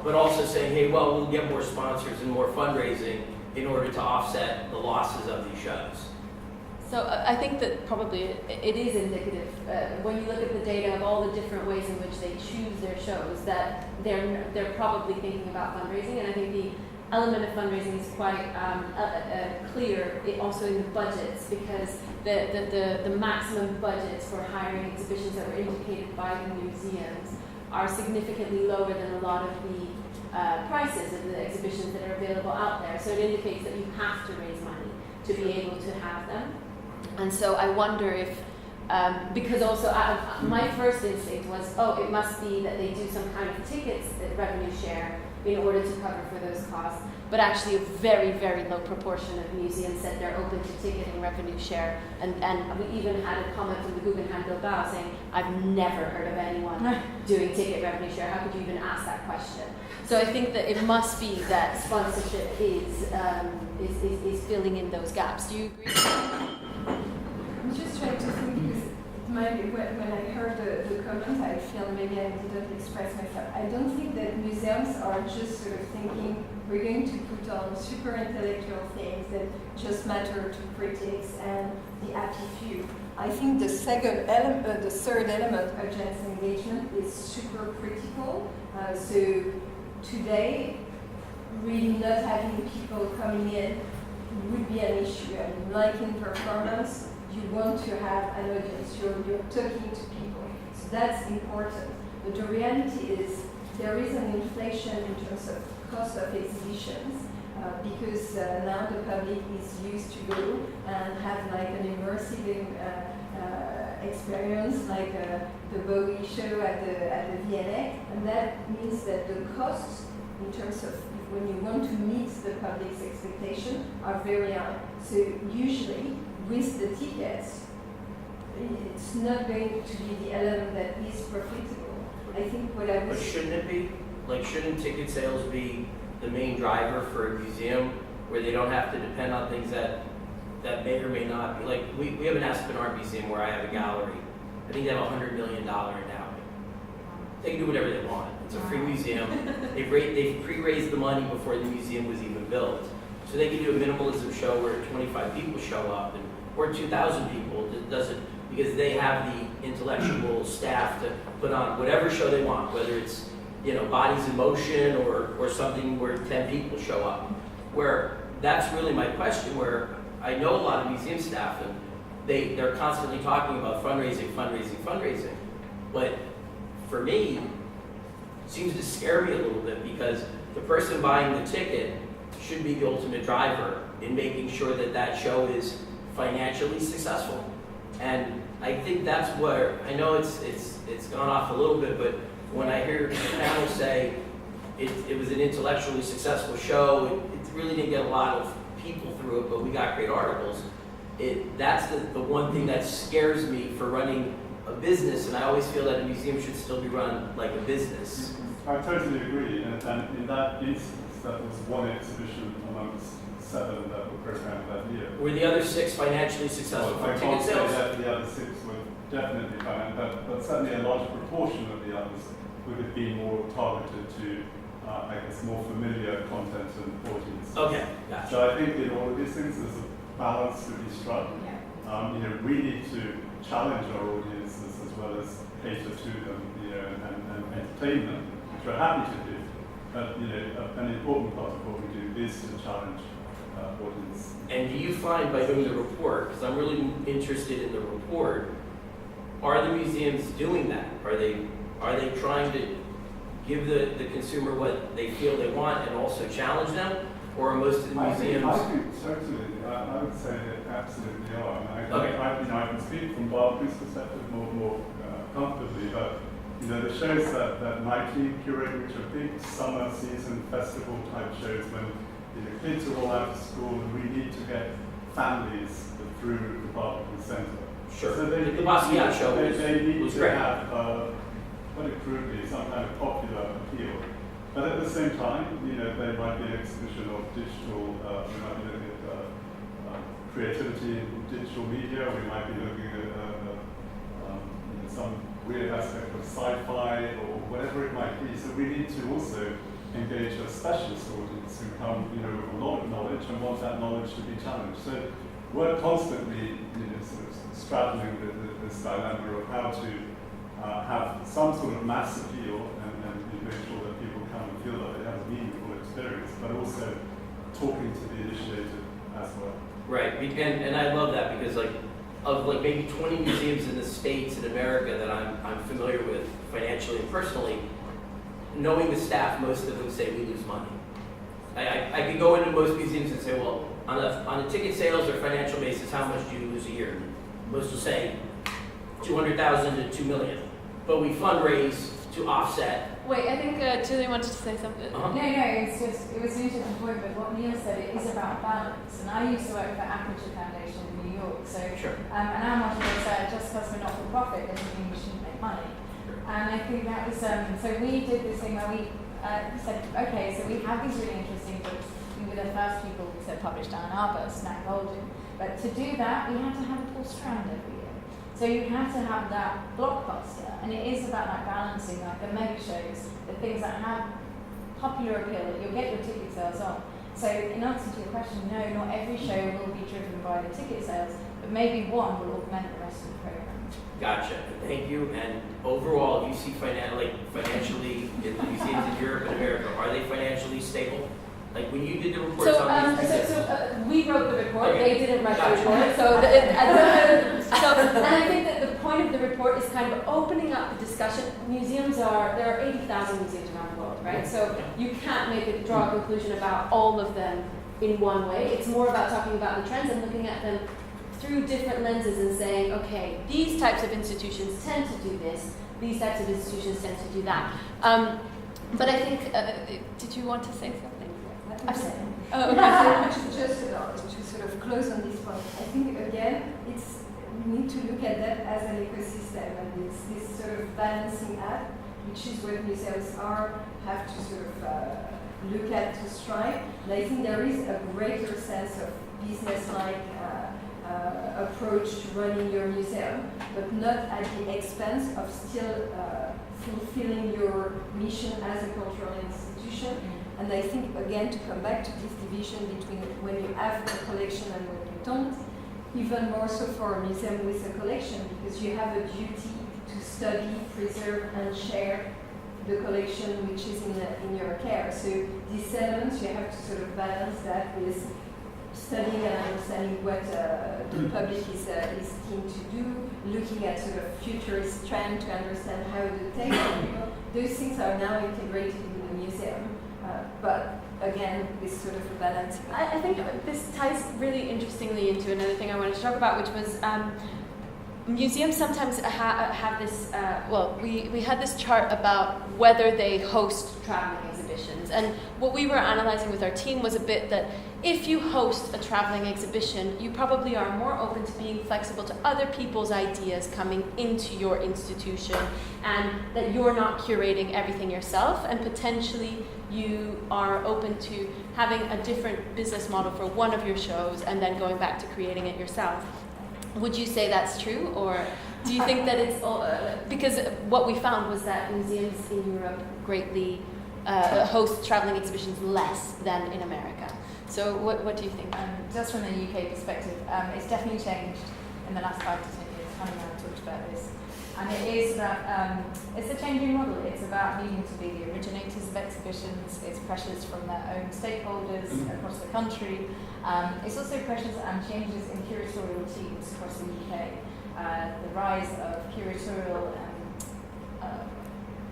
but also saying, hey, well, we'll get more sponsors and more fundraising in order to offset the losses of these shows? So I think that probably it is indicative when you look at the data of all the different ways in which they choose their shows, that they're probably thinking about fundraising, and I think the element of fundraising is quite clear also in the budgets, because the maximum budgets for hiring exhibitions that were indicated by the museums are significantly lower than a lot of the prices of the exhibitions that are available out there. So it indicates that you have to raise money to be able to have them. And so I wonder if, because also my first instinct was, it must be that they do some kind of tickets revenue share in order to cover for those costs. But actually a very, very low proportion of museums said they're open to ticketing revenue share. And we even had a comment from the Guggenheim Bilbao saying, I've never heard of anyone doing ticket revenue share. How could you even ask that question? So I think that it must be that sponsorship is filling in those gaps. Do you agree? I'm just trying to think, because maybe when I heard the comment, I feel maybe I didn't express myself. I don't think that museums are just sort of thinking we're going to put on super intellectual things that just matter to critics and the happy few. I think the third element, audience engagement, is super critical. So today, really not having people coming in would be an issue. I mean, like in performance, you want to have an audience, you're talking to people. So that's important. But the reality is there is an inflation in terms of cost of exhibitions because now the public is used to go and have like an immersive experience like the Bowie show at the V&A, and that means that the costs in terms of when you want to meet the public's expectation are very high. So usually with the tickets, it's not going to be the element that is profitable. I think what I was... But shouldn't it be? Like, shouldn't ticket sales be the main driver for a museum where they don't have to depend on things that may or may not be? Like, we have an Aspen Art Museum where I have a gallery. I think they have a $100 million endowment. They can do whatever they want. It's a free museum. They've pre-raised the money before the museum was even built. So they can do a minimalism show where 25 people show up, or 2,000 people. It doesn't, because they have the intellectual staff to put on whatever show they want, whether it's, you know, bodies in motion or something where 10 people show up. Where that's really my question, where I know a lot of museum staff and they're constantly talking about fundraising. But for me, it seems to scare me a little bit because the person buying the ticket should be the ultimate driver in making sure that that show is financially successful. And I think that's where, I know it's gone off a little bit, but when I hear the panel say it was an intellectually successful show, it really didn't get a lot of people through it, but we got great articles. That's the one thing that scares me for running a business, and I always feel that a museum should still be run like a business. I totally agree, and in that instance, that was one exhibition amongst 7 that were programmed that year. Were the other 6 financially successful for ticket sales? I can't say that the other 6 were definitely financial, but certainly a large proportion of the others would have been more targeted to, I guess, more familiar content and audience. Okay, gotcha. So I think in all of these things, there's a balance to be struck. Yeah. We need to challenge our audiences as well as cater to them, and entertain them, which we're happy to do. But an important part of what we do is to challenge audience. And do you find by doing the report, because I'm really interested in the report, are the museums doing that? Are they trying to give the consumer what they feel they want and also challenge them? Or are most of the museums? I think certainly. I would say that absolutely are. I can speak from Barbican's perspective more comfortably, but the shows that Nike curate, which are big summer season festival type shows when kids are all out of school and we need to get families through the Barbican Centre. Sure. So the Basquiat show they need was to great. have, put it crudely, some kind of popular appeal. But at the same time, there might be an exhibition of digital, we might be looking at creativity in digital media, we might be looking at some weird aspect of sci-fi or whatever it might be. So we need to also engage a specialist audience who come with a lot of knowledge and want that knowledge to be challenged. So we're constantly sort of straddling this dilemma of how to have some sort of mass appeal and make sure that people come and feel that they have a meaningful experience, but also talking to the initiated as well. Right, and I love that because of maybe 20 museums in the States in America that I'm familiar with financially and personally, knowing the staff, most of them say we lose money. I could go into most museums and say, well, on a ticket sales or financial basis, how much do you lose a year? Most will say 200,000 to 2 million, but we fundraise to offset Wait, I think Gillian wanted to say something. No, it was an interesting point, but what Neil said, it is about balance. And I used to work for Aperture Foundation in New York, so, Sure. and our motto was just because we're not for profit doesn't mean we shouldn't make money. And I think that was, so we did this thing where we said, okay, so we have these really interesting books. We were the first people to publish down Arbor, Snack Golden. But to do that, we had to have a full strand every year. So you have to have that blockbuster, and it is about that balancing, like the mega shows, the things that have popular appeal, that you'll get your ticket sales on. So in answer to your question, no, not every show will be driven by the ticket sales, but maybe one will augment the rest of the program. Gotcha. Thank you. And overall, you see financially in the museums in Europe and America, are they financially stable? Like when you did the reports on these we wrote the report, Okay. they didn't write Gotcha. the report. And I think that the point of the report is kind of opening up the discussion. There are 80,000 museums around the world, right? So you can't draw a conclusion about all of them in one way. It's more about talking about the trends and looking at them through different lenses and saying, okay, these types of institutions tend to do this, these types of institutions tend to do that. But I think, did you want to say something? Absolutely. Oh, okay. Just to sort of close on this point, I think again, we need to look at that as an ecosystem, and it's this sort of balancing act, which is what museums have to sort of look at to strive. And I think there is a greater sense of business-like approach to running your museum, but not at the expense of still fulfilling your mission as a cultural institution. And I think, again, to come back to this division between when you have a collection and when you don't, even more so for a museum with a collection, because you have a duty to study, preserve, and share the collection which is in your care. So these elements, you have to sort of balance that with studying and understanding what the public is keen to do, looking at sort of futurist trend to understand how the text, those things are now integrated in the museum. But again, this sort of a balance. I think this ties really interestingly into another thing I wanted to talk about, which was museums sometimes have this, we had this chart about whether they host traveling exhibitions. And what we were analyzing with our team was a bit that if you host a traveling exhibition, you probably are more open to being flexible to other people's ideas coming into your institution, and that you're not curating everything yourself, and potentially you are open to having a different business model for one of your shows and then going back to creating it yourself. Would you say that's true, or do you think that it's all, because what we found was that museums in Europe greatly host traveling exhibitions less than in America. So what do you think? Just from a UK perspective, it's definitely changed in the last 5 to 10 years. Honey and I talked about this. And it is about, it's a changing model. It's about needing to be the originators of exhibitions. It's pressures from their own stakeholders across the country. It's also pressures and changes in curatorial teams across the UK. The rise of curatorial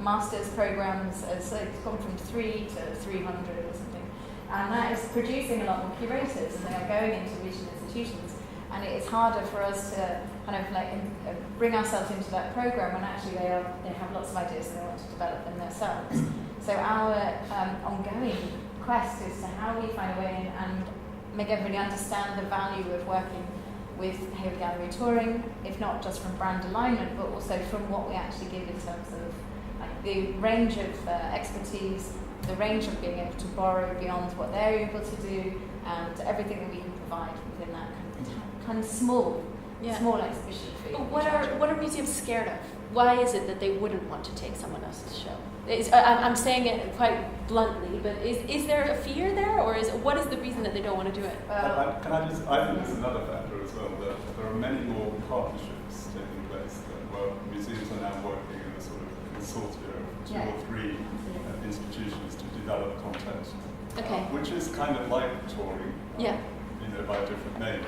master's programs, so it's gone from 3 to 300 or something. And that is producing a lot more curators, and they are going into regional institutions. And it is harder for us to kind of like bring ourselves into that program when actually they have lots of ideas and they want to develop them themselves. So our ongoing quest is to how we find a way in and make everybody understand the value of working with Hayward Gallery touring, if not just from brand alignment, but also from what we actually give in terms of like the range of expertise, the range of being able to borrow beyond what they're able to do, and everything that we can provide within that kind of small exhibition fee. But what are museums scared of? Why is it that they wouldn't want to take someone else's show? I'm saying it quite bluntly, but is there a fear there, or what is the reason that they don't want to do it? I think there's another factor as well, that there are many more partnerships taking place, where museums are now working in a sort of consortium of 2 or 3 institutions to develop content, which is kind of like touring, by a different name.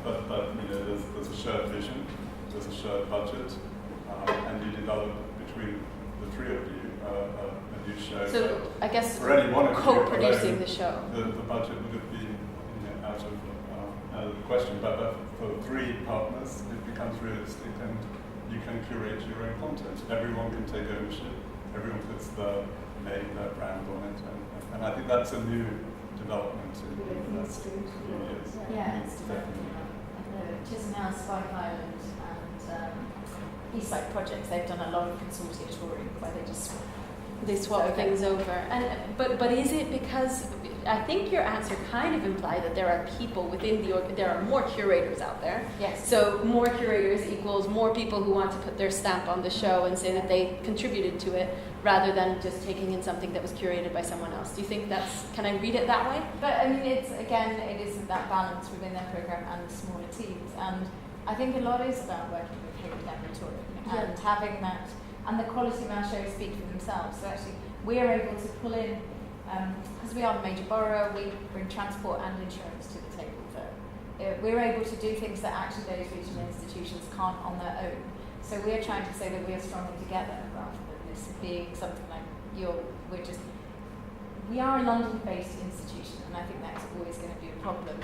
But there's a shared vision, there's a shared budget, and you develop between the 3 of you a new show. So I guess for any one of co-producing the show. The budget would have been out of the question, but for 3 partners, it becomes realistic, and you can curate your own content. Everyone can take ownership, everyone puts their name, their brand on it, and I think that's a new development in the last few years. Yeah, it's developing. The Chisholm House, Spike Island, and Eastside Projects, they've done a lot of consortia touring where they swap things over. And but is it because I think your answer kind of implied that there are people within there are more curators out there. Yes. So more curators equals more people who want to put their stamp on the show and say that they contributed to it, rather than just taking in something that was curated by someone else. Do you think can I read it that way? But I mean, it isn't that balance within their program and the smaller teams. And I think a lot is about working with Hayward Laboratory and having that, and the quality of our shows speak for themselves. So actually, we're able to pull in, because we are a major borrower, we bring transport and insurance to the table. So we're able to do things that actually those regional institutions can't on their own. So we're trying to say that we are stronger together rather than this being something like we are a London-based institution, and I think that's always going to be a problem.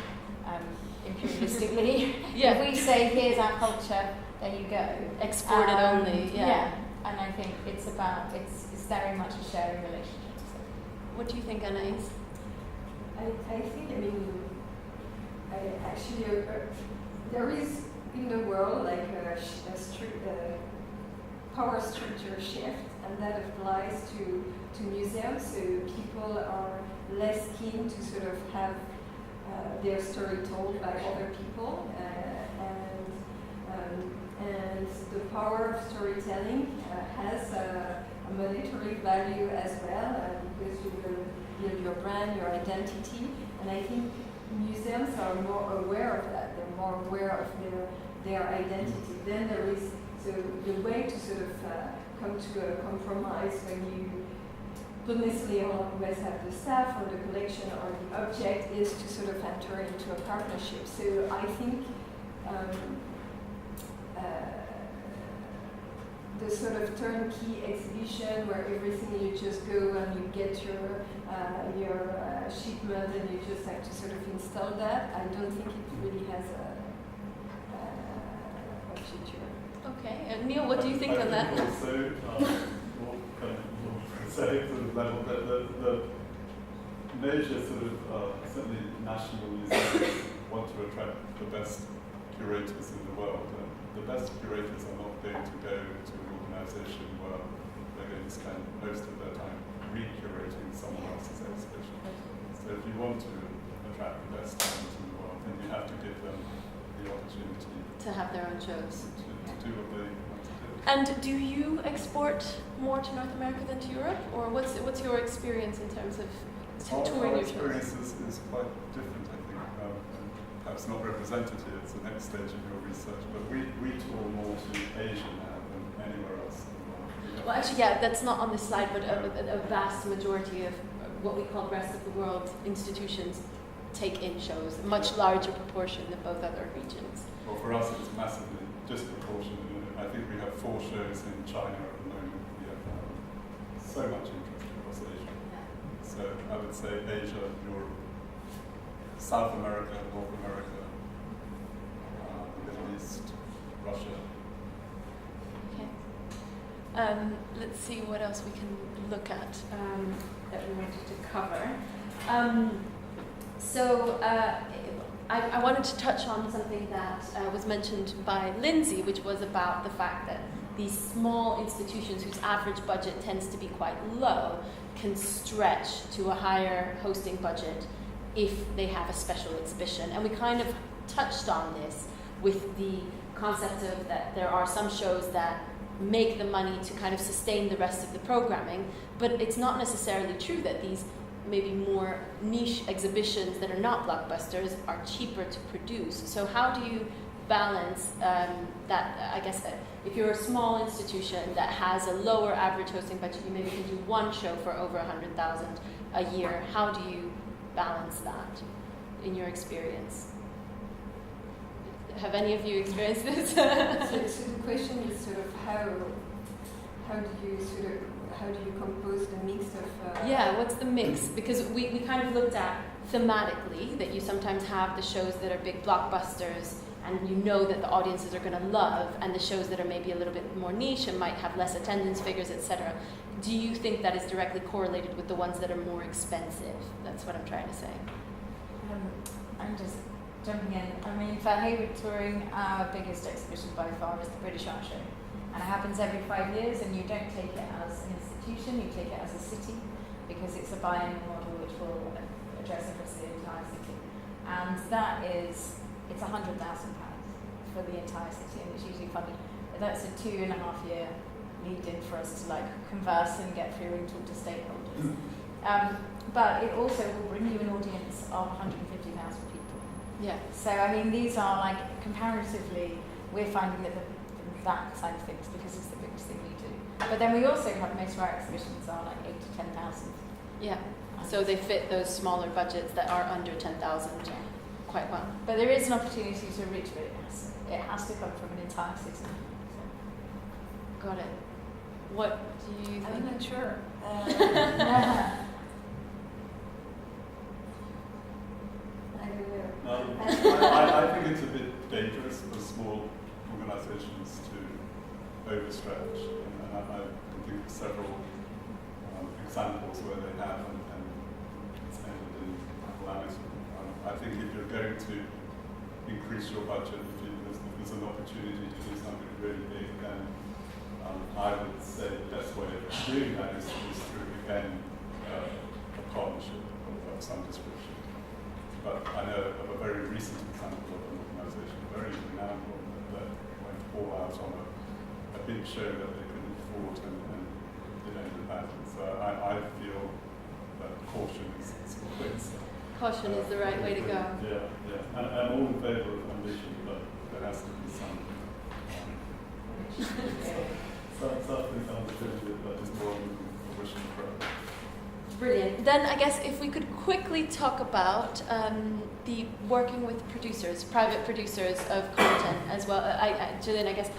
Imperialistically, if we say here's our culture, there you go. Export it only, yeah. And I think it's very much a sharing relationship. So. What do you think, Anais? I think, there is in the world like a power structure shift, and that applies to museums. So people are less keen to sort of have their story told by other people, and the power of storytelling has a monetary value as well, because you will build your brand, your identity, and I think museums are more aware of that. They're more aware of their identity. Then there is the way to sort of come to a compromise when you don't necessarily always have the staff or the collection or the object, is to sort of enter into a partnership. So I think the sort of turnkey exhibition where everything you just go and you get your shipment and you just have to sort of install that, I don't think it really has a future. Okay, and Neil, what do you think on that? Also, say to the level that the major sort of certainly national museums want to attract the best curators in the world. The best curators are not going to go to an organisation where they're going to spend most of their time re-curating someone else's exhibition. So if you want to attract the best talent in the world, then you have to give them the opportunity to have their own shows. To do what they want to do. And do you export more to North America than to Europe, or what's your experience in terms of touring Our your shows? experience is quite different, I think. Perhaps not represented here, it's the next stage of your research, but we tour more to Asia now than anywhere else in the world. Well, actually, yeah, that's not on this slide, but a vast majority of what we call rest of the world institutions take in shows, a much larger proportion than both other regions. Well, for us, it's massively disproportionate. I think we have 4 shows in China at the moment. We have so much interest across Asia. So I would say Asia, Europe, South America, North America, the Middle East, Russia. Okay. Let's see what else we can look at that we wanted to cover. I wanted to touch on something that was mentioned by Lindsay, which was about the fact that these small institutions whose average budget tends to be quite low can stretch to a higher hosting budget if they have a special exhibition. And we kind of touched on this with the concept of that there are some shows that make the money to kind of sustain the rest of the programming, but it's not necessarily true that these maybe more niche exhibitions that are not blockbusters are cheaper to produce. So how do you balance that? I guess if you're a small institution that has a lower average hosting budget, you maybe can do one show for over 100,000 a year. How do you balance that in your experience? Have any of you experienced this? So the question is sort of how do you compose the mix of... Yeah, what's the mix? Because we kind of looked at thematically that you sometimes have the shows that are big blockbusters and you know that the audiences are going to love, and the shows that are maybe a little bit more niche and might have less attendance figures, etc. Do you think that is directly correlated with the ones that are more expensive? That's what I'm trying to say. I'm just jumping in. I mean, for Hayward Touring, our biggest exhibition by far is the British Art Show. And it happens every 5 years, and you don't take it as an institution, you take it as a city, because it's a biennial model which will address across the entire city. And that is, it's £100,000 for the entire city, and it's usually funded. That's a 2.5-year lead-in for us to like converse and get through and talk to stakeholders. But it also will bring you an audience of 150,000 people. Yeah. So I mean, these are like comparatively, we're finding that that side of things, because it's the biggest thing we do. But then we also have, most of our exhibitions are like 8 to 10,000. Yeah. So they fit those smaller budgets that are under 10,000 quite well. But there is an opportunity to reach, but it has to come from an entire city. Got it. What do you think? I'm not sure. I don't know. I think it's a bit dangerous for small organisations to overstretch, and I can think of several examples where they have, and it's ended in calamity. I think if you're going to increase your budget, if there's an opportunity to do something really big, then I would say the best way of doing that is through, again, a partnership of some description. But I know of a very recent example of an organisation, very renowned one, that went all out on a big show that they couldn't afford, and it ended badly. So I feel that caution is always. Caution is the right way to go. Yeah, yeah. And I'm all in favour of ambition, but there has to be some. Something that is more than fruition approach. Brilliant. Then I guess if we could quickly talk about the working with producers, private producers of content as well. Gillian, I guess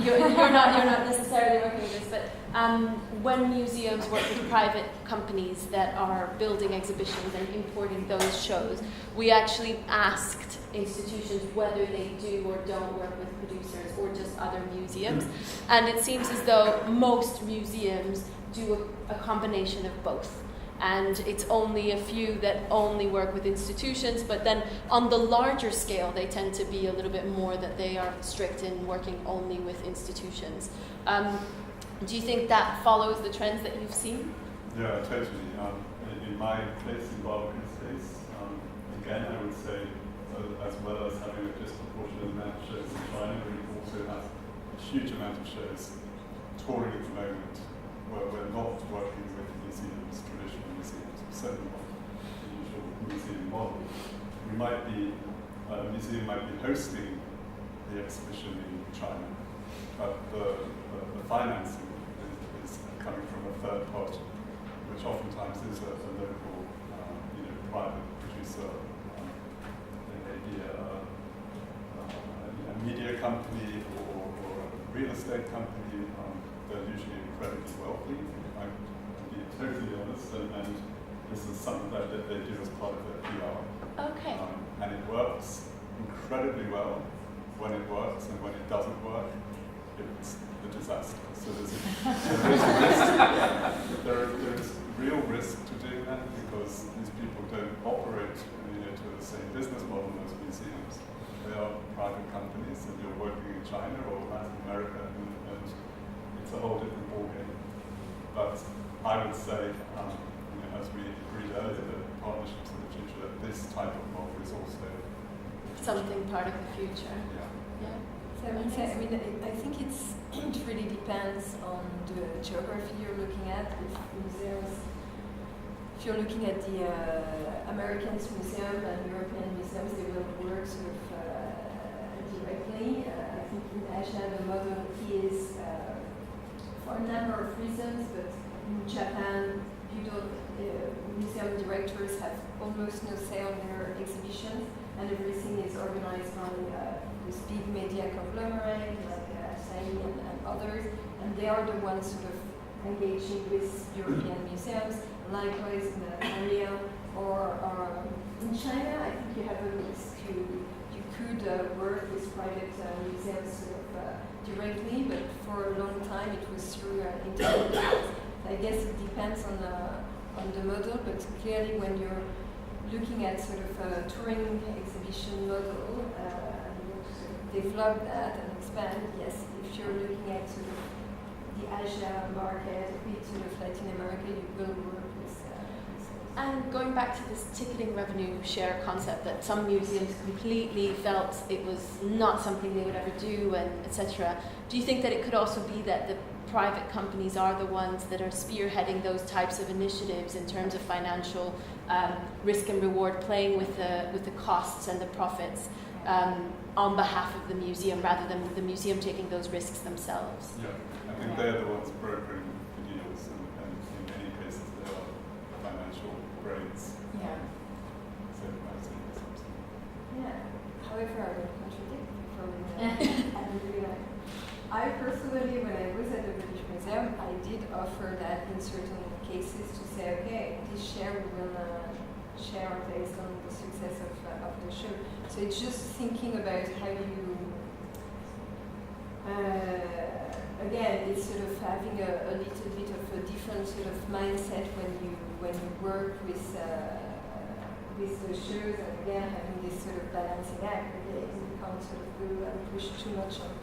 you're not necessarily working with this, but when museums work with private companies that are building exhibitions and importing those shows, we actually asked institutions whether they do or don't work with producers or just other museums, and it seems as though most museums do a combination of both. And it's only a few that only work with institutions, but then on the larger scale, they tend to be a little bit more that they are strict in working only with institutions. Do you think that follows the trends that you've seen? Yeah, totally. In my place in Barbican space, again, I would say, as well as having a disproportionate amount of shows in China, we also have a huge amount of shows touring at the moment, where we're not working with museums, traditional museums, certainly not the usual museum model. We might be, a museum might be hosting the exhibition in China, but the financing is coming from a third party, which oftentimes is a local, private producer, maybe a media company or a real estate company. They're usually incredibly wealthy, I can be totally honest, and this is something that they do as part of their PR. Okay. And it works incredibly well when it works, and when it doesn't work, it's a disaster. So there is real risk to doing that, because these people don't operate to the same business model as museums. They are private companies, and you're working in China or Latin America, and it's a whole different ballgame. But I would say, as we agreed earlier, that partnerships in the future, that this type of model is also something part of the future. Yeah. So I mean, I think it really depends on the geography you're looking at. With museums, if you're looking at the American museum and European museums, they will work sort of directly. I think in Asia the model is for a number of reasons, but in Japan, museum directors have almost no say on their exhibitions, and everything is organized by this big media conglomerate like Asahi and others, and they are the ones sort of engaging with European museums. Likewise in Korea or in China, I think you have a mix. You could work with private museums sort of directly, but for a long time it was through intermediaries. I guess it depends on the model, but clearly when you're looking at sort of a touring exhibition model and you want to sort of develop that and expand, yes, if you're looking at sort of the Asia market, a bit sort of Latin America, you will work with. And going back to this ticketing revenue share concept that some museums completely felt it was not something they would ever do, and etc. Do you think that it could also be that the private companies are the ones that are spearheading those types of initiatives in terms of financial risk and reward, playing with the costs and the profits on behalf of the museum rather than the museum taking those risks themselves? Yeah, I think they're the ones brokering the deals, and in many cases they are financial grades. Yeah. So that's something. Yeah. However, I will contradict from I personally, when I was at the British Museum, I did offer that in certain cases to say, okay, this share we will share based on the success of the show. So it's just thinking about how you, again, it's sort of having a little bit of a different sort of mindset when you work with the shows, and again having this sort of balancing act. You can't sort of go and push too much on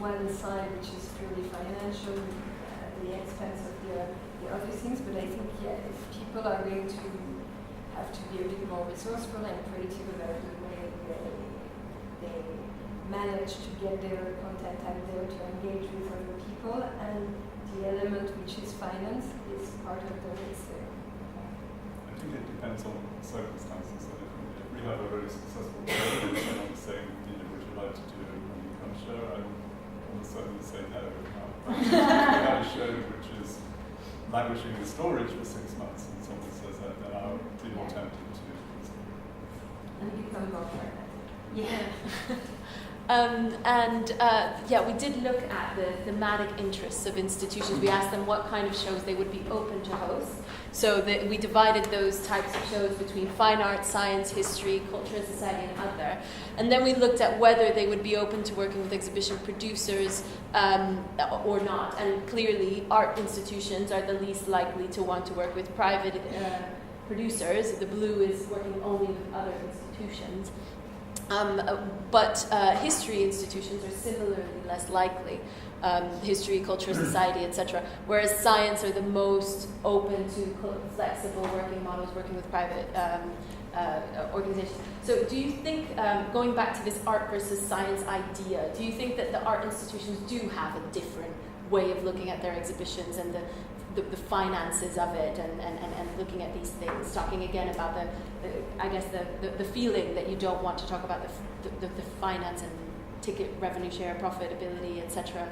one side, which is purely financial, at the expense of the other things. But I think, yeah, if people are going to have to be a bit more resourceful and creative about the way they manage to get their content out there to engage with other people, and the element which is finance is part of the race there. I think it depends on circumstances. So if we have a very successful show and someone's saying, would you like to do a new show? I will certainly say no. We have a show which is languishing in storage for 6 months, and someone says that, then I'll be more tempted to. And become more pragmatic. Yeah. We did look at the thematic interests of institutions. We asked them what kind of shows they would be open to host. So that we divided those types of shows between fine arts, science, history, culture, society, and other. And then we looked at whether they would be open to working with exhibition producers or not. And clearly, art institutions are the least likely to want to work with private producers. The blue is working only with other institutions. But history institutions are similarly less likely. History, culture, society, etc. Whereas science are the most open to flexible working models, working with private organizations. So do you think, going back to this art versus science idea, do you think that the art institutions do have a different way of looking at their exhibitions and the finances of it, and looking at these things, talking again about the feeling that you don't want to talk about the finance and ticket revenue share, profitability, etc.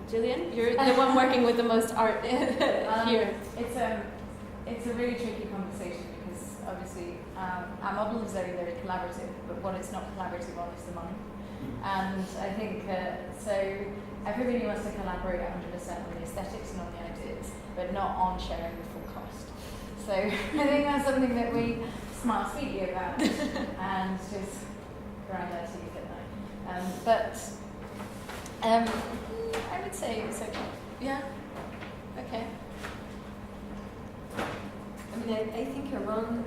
Gillian, you're the one working with the most art here. It's a really tricky conversation because obviously our model is very, very collaborative, but what it's not collaborative on is the money. And I think so everybody wants to collaborate 100% on the aesthetics and on the ideas, but not on sharing the full cost. So I think that's something that we smile sweetly about and just grind our teeth at night. I would say it's okay. Yeah. Okay. I mean, I think around,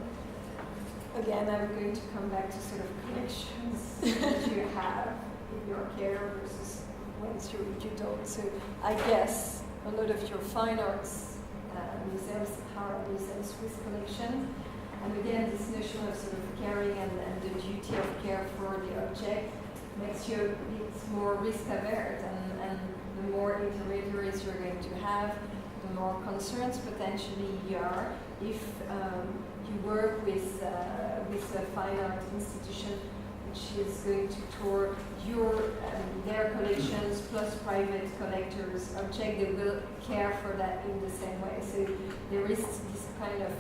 again, I'm going to come back to sort of connections that you have in your care versus ones you don't. So I guess a lot of your fine arts museums are museums with collections. And again, this notion of sort of caring and the duty of care for the object makes you a bit more risk-averse, and the more intermediaries you're going to have, the more concerns potentially you are. If you work with a fine art institution which is going to tour their collections plus private collectors' object, they will care for that in the same way. So there is this kind of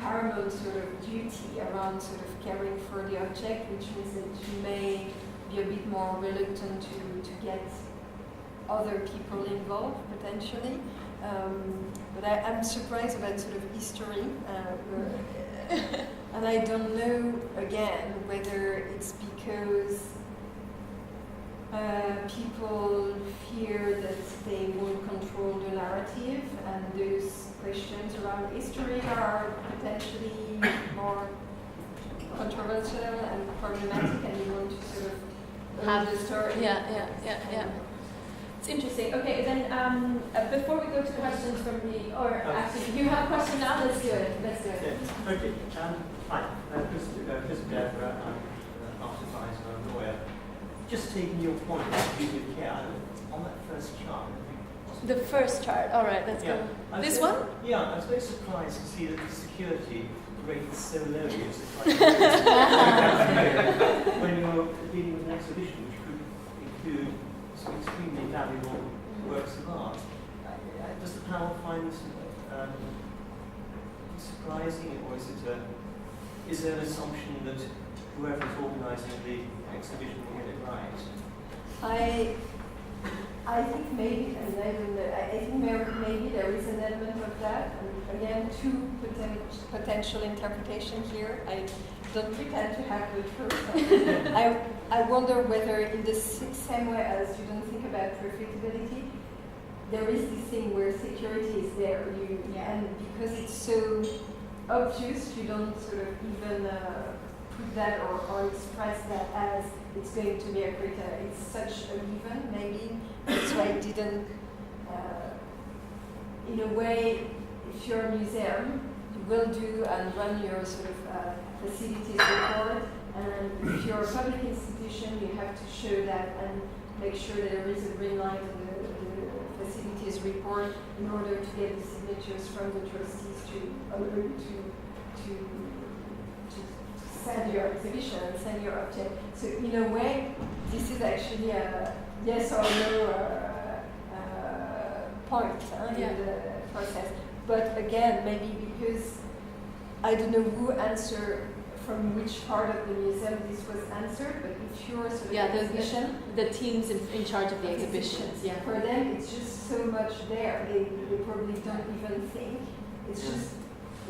paramount sort of duty around sort of caring for the object, which means that you may be a bit more reluctant to get other people involved potentially. But I'm surprised about sort of history, and I don't know again whether it's because people fear that they won't control the narrative, and those questions around history are potentially more controversial and problematic, and you want to sort of have the story. Yeah. It's interesting. Okay, then before we go to questions from the, or actually, you have a question now? Let's do it. Yeah. Okay. Hi. Christie, Guerrera. I'm an art advisor, I'm a lawyer. Just taking your point about duty of care on that first chart. The first chart. All right, let's go. This one? Yeah, I was very surprised to see that the security rate is so low. It's when you're dealing with an exhibition, which could include some extremely valuable works of art. Does the panel find this surprising, or is there an assumption that whoever is organising the exhibition will get it right? I think maybe, and I think maybe there is an element of that. And again, two potential interpretations here. I don't pretend to have the truth. I wonder whether, in the same way as you don't think about profitability, there is this thing where security is there, and because it's so obvious, you don't sort of even put that or express that as it's going to be a criteria. It's such a given, maybe. That's why I didn't, in a way, if you're a museum, you will do and run your sort of facilities report, and if you're a public institution, you have to show that and make sure that there is a green light in the facilities report in order to get the signatures from the trustees to send your exhibition and send your object. So in a way, this is actually a yes or no point in the process. But again, maybe because I don't know who answered from which part of the museum this was answered, but if you're sort of exhibition, the teams in charge of the exhibitions. Yeah. For them, it's just so much there. They probably don't even think. It's just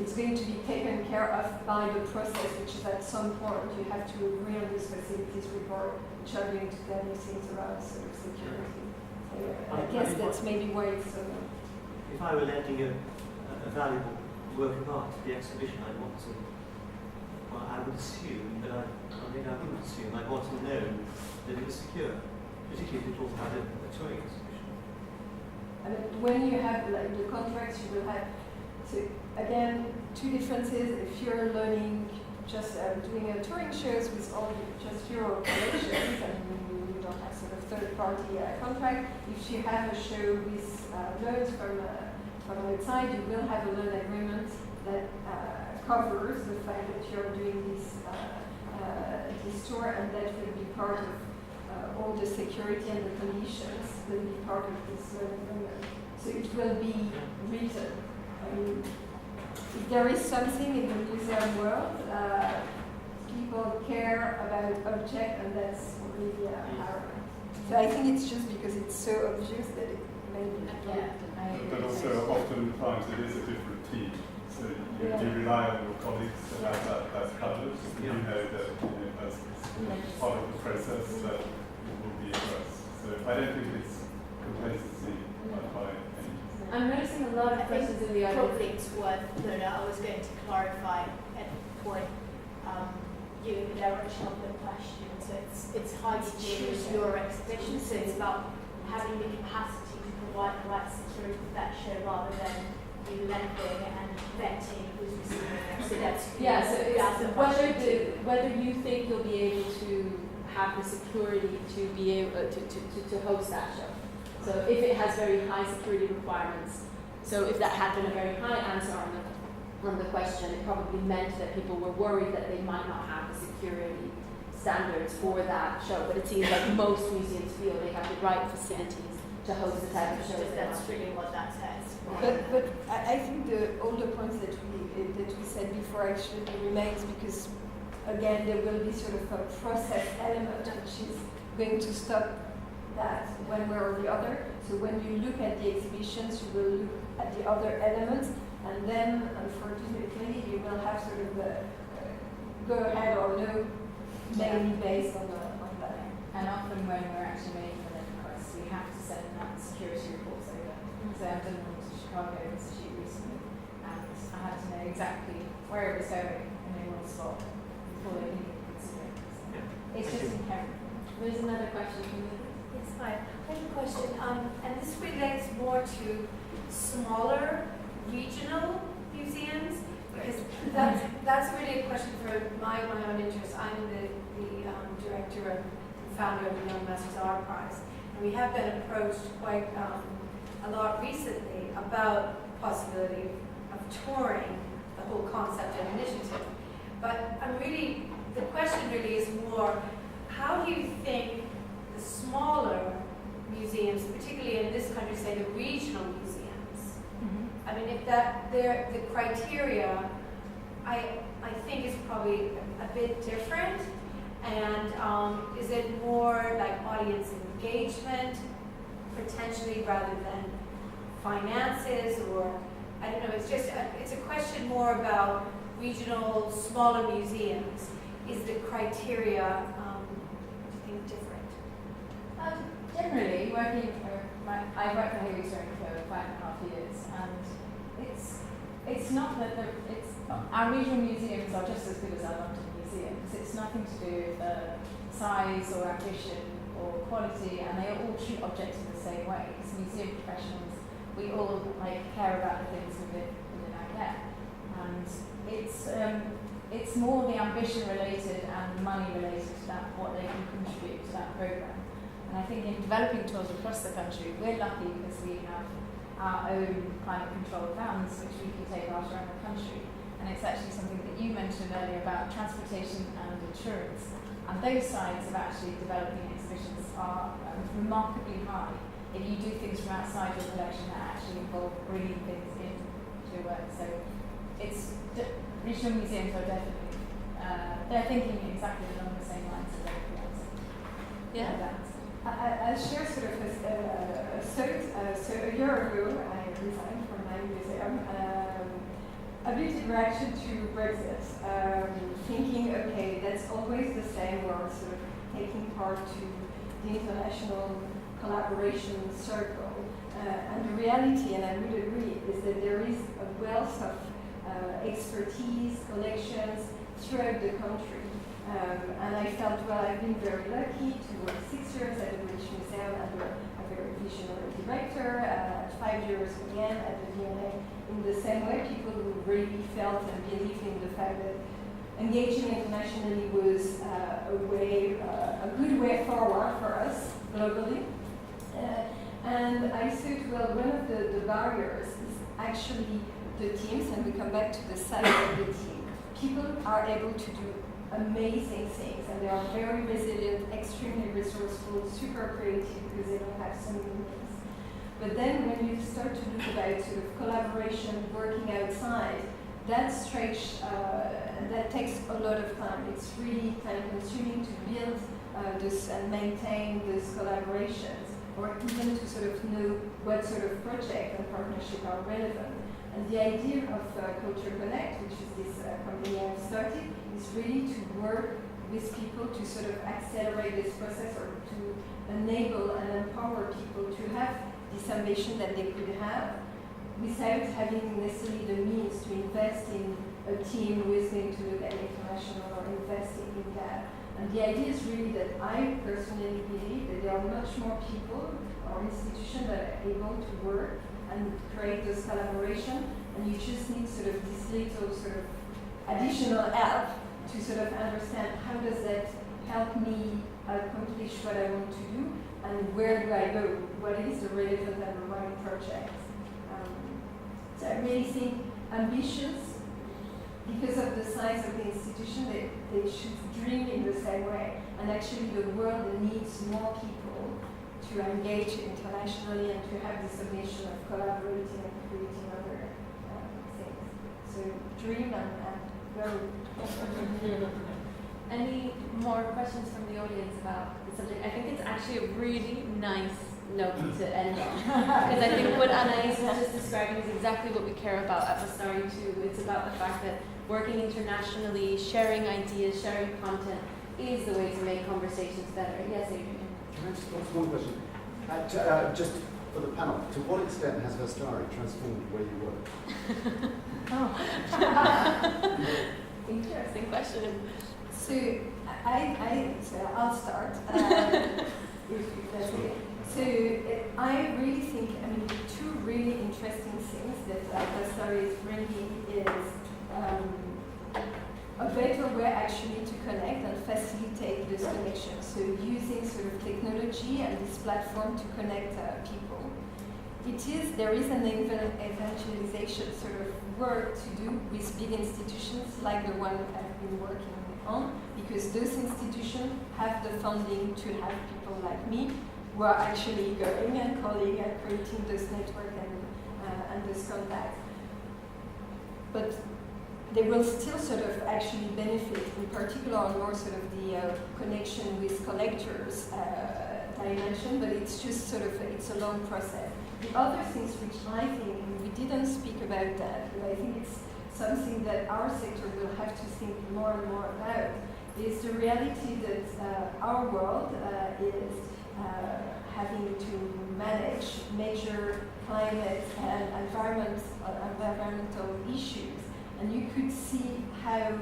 it's going to be taken care of by the process, which is at some point you have to agree on this facilities report, which are going to tell you things around sort of security. So I guess that's maybe why it's so. If I were lending a valuable work of art to the exhibition, I'd want to. Well, I would assume that I wouldn't assume. I'd want to know that it was secure, particularly if it was about a touring exhibition. And when you have like the contracts, you will have. So again, two differences. If you're learning just doing a touring shows with all just your collections and you don't have sort of third-party contract, if you have a show with loans from outside, you will have a loan agreement that covers the fact that you're doing this tour, and that will be part of all the security and the conditions will be part of this loan agreement. So it will be written. I mean, if there is something in the museum world, people care about object, and that's really our. So I think it's just because it's so obvious that it may be. But also, oftentimes it is a different team. So you rely on your colleagues to have that's covered. You know that as part of the process that it will be addressed. So I don't think it's complacency by any. I'm noticing a lot of questions in the audience. Probably it's worth noting. I was going to clarify at the point you the direction of the question. So it's how you choose your exhibition. So it's about having the capacity to provide the right security for that show rather than you lending and vetting who's receiving it. So that's it's whether you think you'll be able to have the security to be able to host that show. So if it has very high security requirements, so if that had been a very high answer on the question, it probably meant that people were worried that they might not have the security standards for that show. But it seems like most museums feel they have the right facilities to host the type of show. That's really what that says. But I think all the points that we said before actually remains, because again there will be sort of a process element which is going to stop that one way or the other. So when you look at the exhibitions, you will look at the other elements, and then unfortunately you will have sort of the go ahead or no, mainly based on that. And often when we're actually making the requests, we have to send that security reports over. So I've done one to Chicago Institute recently, and I had to know exactly where it was going in one spot before they even consider it. So it's just inherent. There's another question from you. Yes, hi. I have a question, and this relates more to smaller regional museums, because that's really a question for my own interest. I'm the director and founder of the Young Masters Art Prize, and we have been approached quite a lot recently about the possibility of touring the whole concept and initiative. But the question really is more, how do you think the smaller museums, particularly in this country, say the regional museums, I mean, if the criteria, I think is probably a bit different, and is it more like audience engagement, potentially, rather than finances, or, I don't know, it's a question more about regional, smaller museums. Is the criteria, do you think, different? Generally, I worked for Hayward for 5.5 years, and it's not that our regional museums are just as good as our London museums. It's nothing to do with size or ambition or quality, and they all treat objects in the same way. As museum professionals, we all care about the things within Aguerre, and it's more the ambition related and the money related to that, what they can contribute to that program. And I think in developing tours across the country, we're lucky because we have our own climate control vans which we can take out around the country. And it's actually something that you mentioned earlier about transportation and insurance. And those sides of actually developing exhibitions are remarkably high if you do things from outside your collection that actually involve bringing things into your work. So regional museums are definitely, they're thinking exactly along the same lines as everything else. Yeah. I'll share sort of a story. So a year ago, I resigned from my museum. A bit in reaction to Brexit, thinking, okay, that's always the same. We're sort of taking part to the international collaboration circle. And the reality, and I would agree, is that there is a wealth of expertise, collections throughout the country. And I felt, well, I've been very lucky to work 6 years at the British Museum under a very visionary director, 5 years again at the V&A. In the same way, people who really felt and believed in the fact that engaging internationally was a good way forward for us globally. And I thought, well, one of the barriers is actually the teams, and we come back to the size of the team. People are able to do amazing things, and they are very resilient, extremely resourceful, super creative because they don't have so many things. But then when you start to look about sort of collaboration, working outside, that stretch, that takes a lot of time. It's really time consuming to build this and maintain these collaborations, or even to sort of know what sort of project and partnership are relevant. And the idea of Culture Connect, which is this company I've started, is really to work with people to sort of accelerate this process, or to enable and empower people to have this ambition that they could have without having necessarily the means to invest in a team who is going to look at international or investing in that. And the idea is really that I personally believe that there are much more people or institutions that are able to work and create this collaboration, and you just need sort of this little sort of additional help to sort of understand how does that help me accomplish what I want to do, and where do I go, what is the relevant and the right project. So I really think ambitions, because of the size of the institution, they should dream in the same way, and actually the world needs more people to engage internationally and to have this ambition of collaborating and creating other things. So dream and go. Any more questions from the audience about the the subject, I think it's actually a really nice note to end on. Because I think what Anais was just describing is exactly what we care about at Vastari too. It's about the fact that working internationally, sharing ideas, sharing content is the way to make conversations better. Yes, Adrian? Can I just ask one question? Just for the panel, to what extent has Vastari transformed the way you work? Interesting question. So I'll start. If that's okay. So I really think, two really interesting things that Vastari is bringing is a better way actually to connect and facilitate this connection. So using sort of technology and this platform to connect people. There is an evangelization sort of work to do with big institutions like the one I've been working on, because those institutions have the funding to have people like me who are actually going and calling and creating this network and this contact. But they will still sort of actually benefit, in particular on more sort of the connection with collectors dimension, but it's just sort of, it's a long process. The other things which I think, and we didn't speak about that, but I think it's something that our sector will have to think more and more about, is the reality that our world is having to manage major climate and environmental issues. And you could see how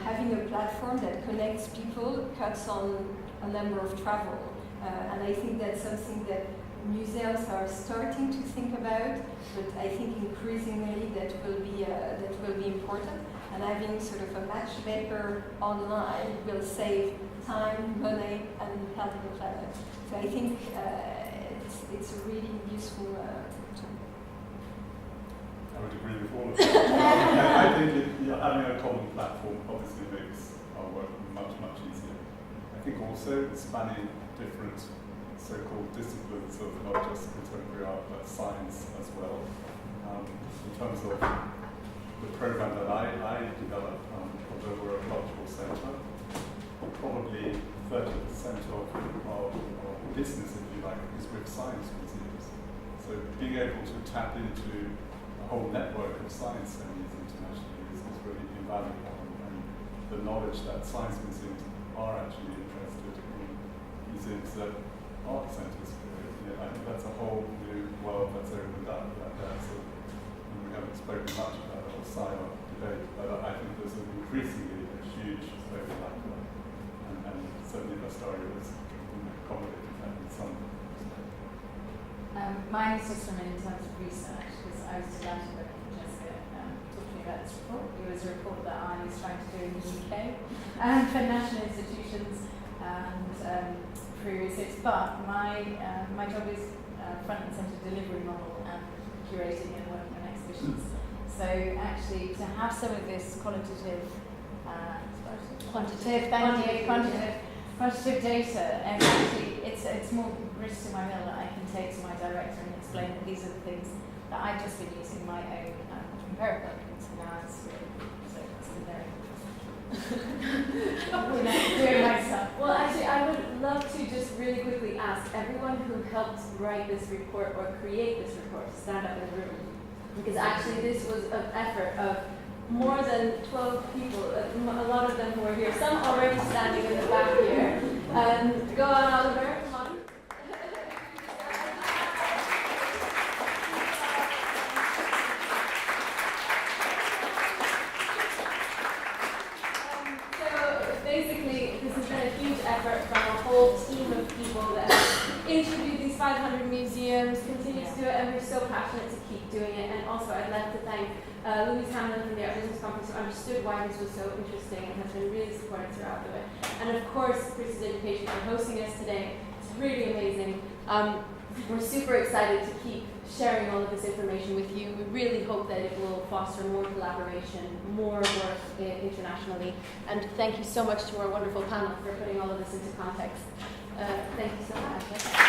having a platform that connects people cuts on a number of travel. And I think that's something that museums are starting to think about, but I think increasingly that will be important. And having sort of a matchmaker online will save time, money, and help the planet. So I think it's a really useful tool. I would agree with all of that. I think having a common platform obviously makes our work much, much easier. I think also spanning different so-called disciplines of not just contemporary art but science as well. In terms of the program that I developed, although we're a cultural centre, probably 30% of our business, if you like, is with science museums. So being able to tap into a whole network of science venues internationally is really invaluable. And the knowledge that science museums are actually interested in museums that art centres create. I think that's a whole new world that's opened up like that. So we haven't spoken much about the whole sci-art debate, but I think there's increasingly a huge overlap there. And certainly Vastari was accommodating that in some respect. Mine is just from in terms of research, because I was delighted when Francesca talked to me about this report. It was a report that I was trying to do in the UK for national institutions and through research. But my job is front and centre delivery model and curating and working on exhibitions. So actually, to have some of this quantitative data, and actually it's more grist to my mill that I can take to my director and explain that these are the things that I've just been using my own empirical evidence. Now it's really doing myself. Well, actually, I would love to just really quickly ask everyone who helped write this report or create this report to stand up in the room, because actually this was an effort of more than 12 people, a lot of them who are here, some already standing in the back here. Go on, Aguerre, come on. So basically, this has been a huge effort from a whole team of people that have interviewed these 500 museums, continue to do it, and we're so passionate to keep doing it. And also, I'd like to thank Louise Hamlin from the Art Business Conference, who understood why this was so interesting and has been really supportive throughout the way. And of course, Christie's Education for hosting us today. It's really amazing. We're super excited to keep sharing all of this information with you. We really hope that it will foster more collaboration, more work internationally. And thank you so much to our wonderful panel for putting all of this into context. Thank you so much.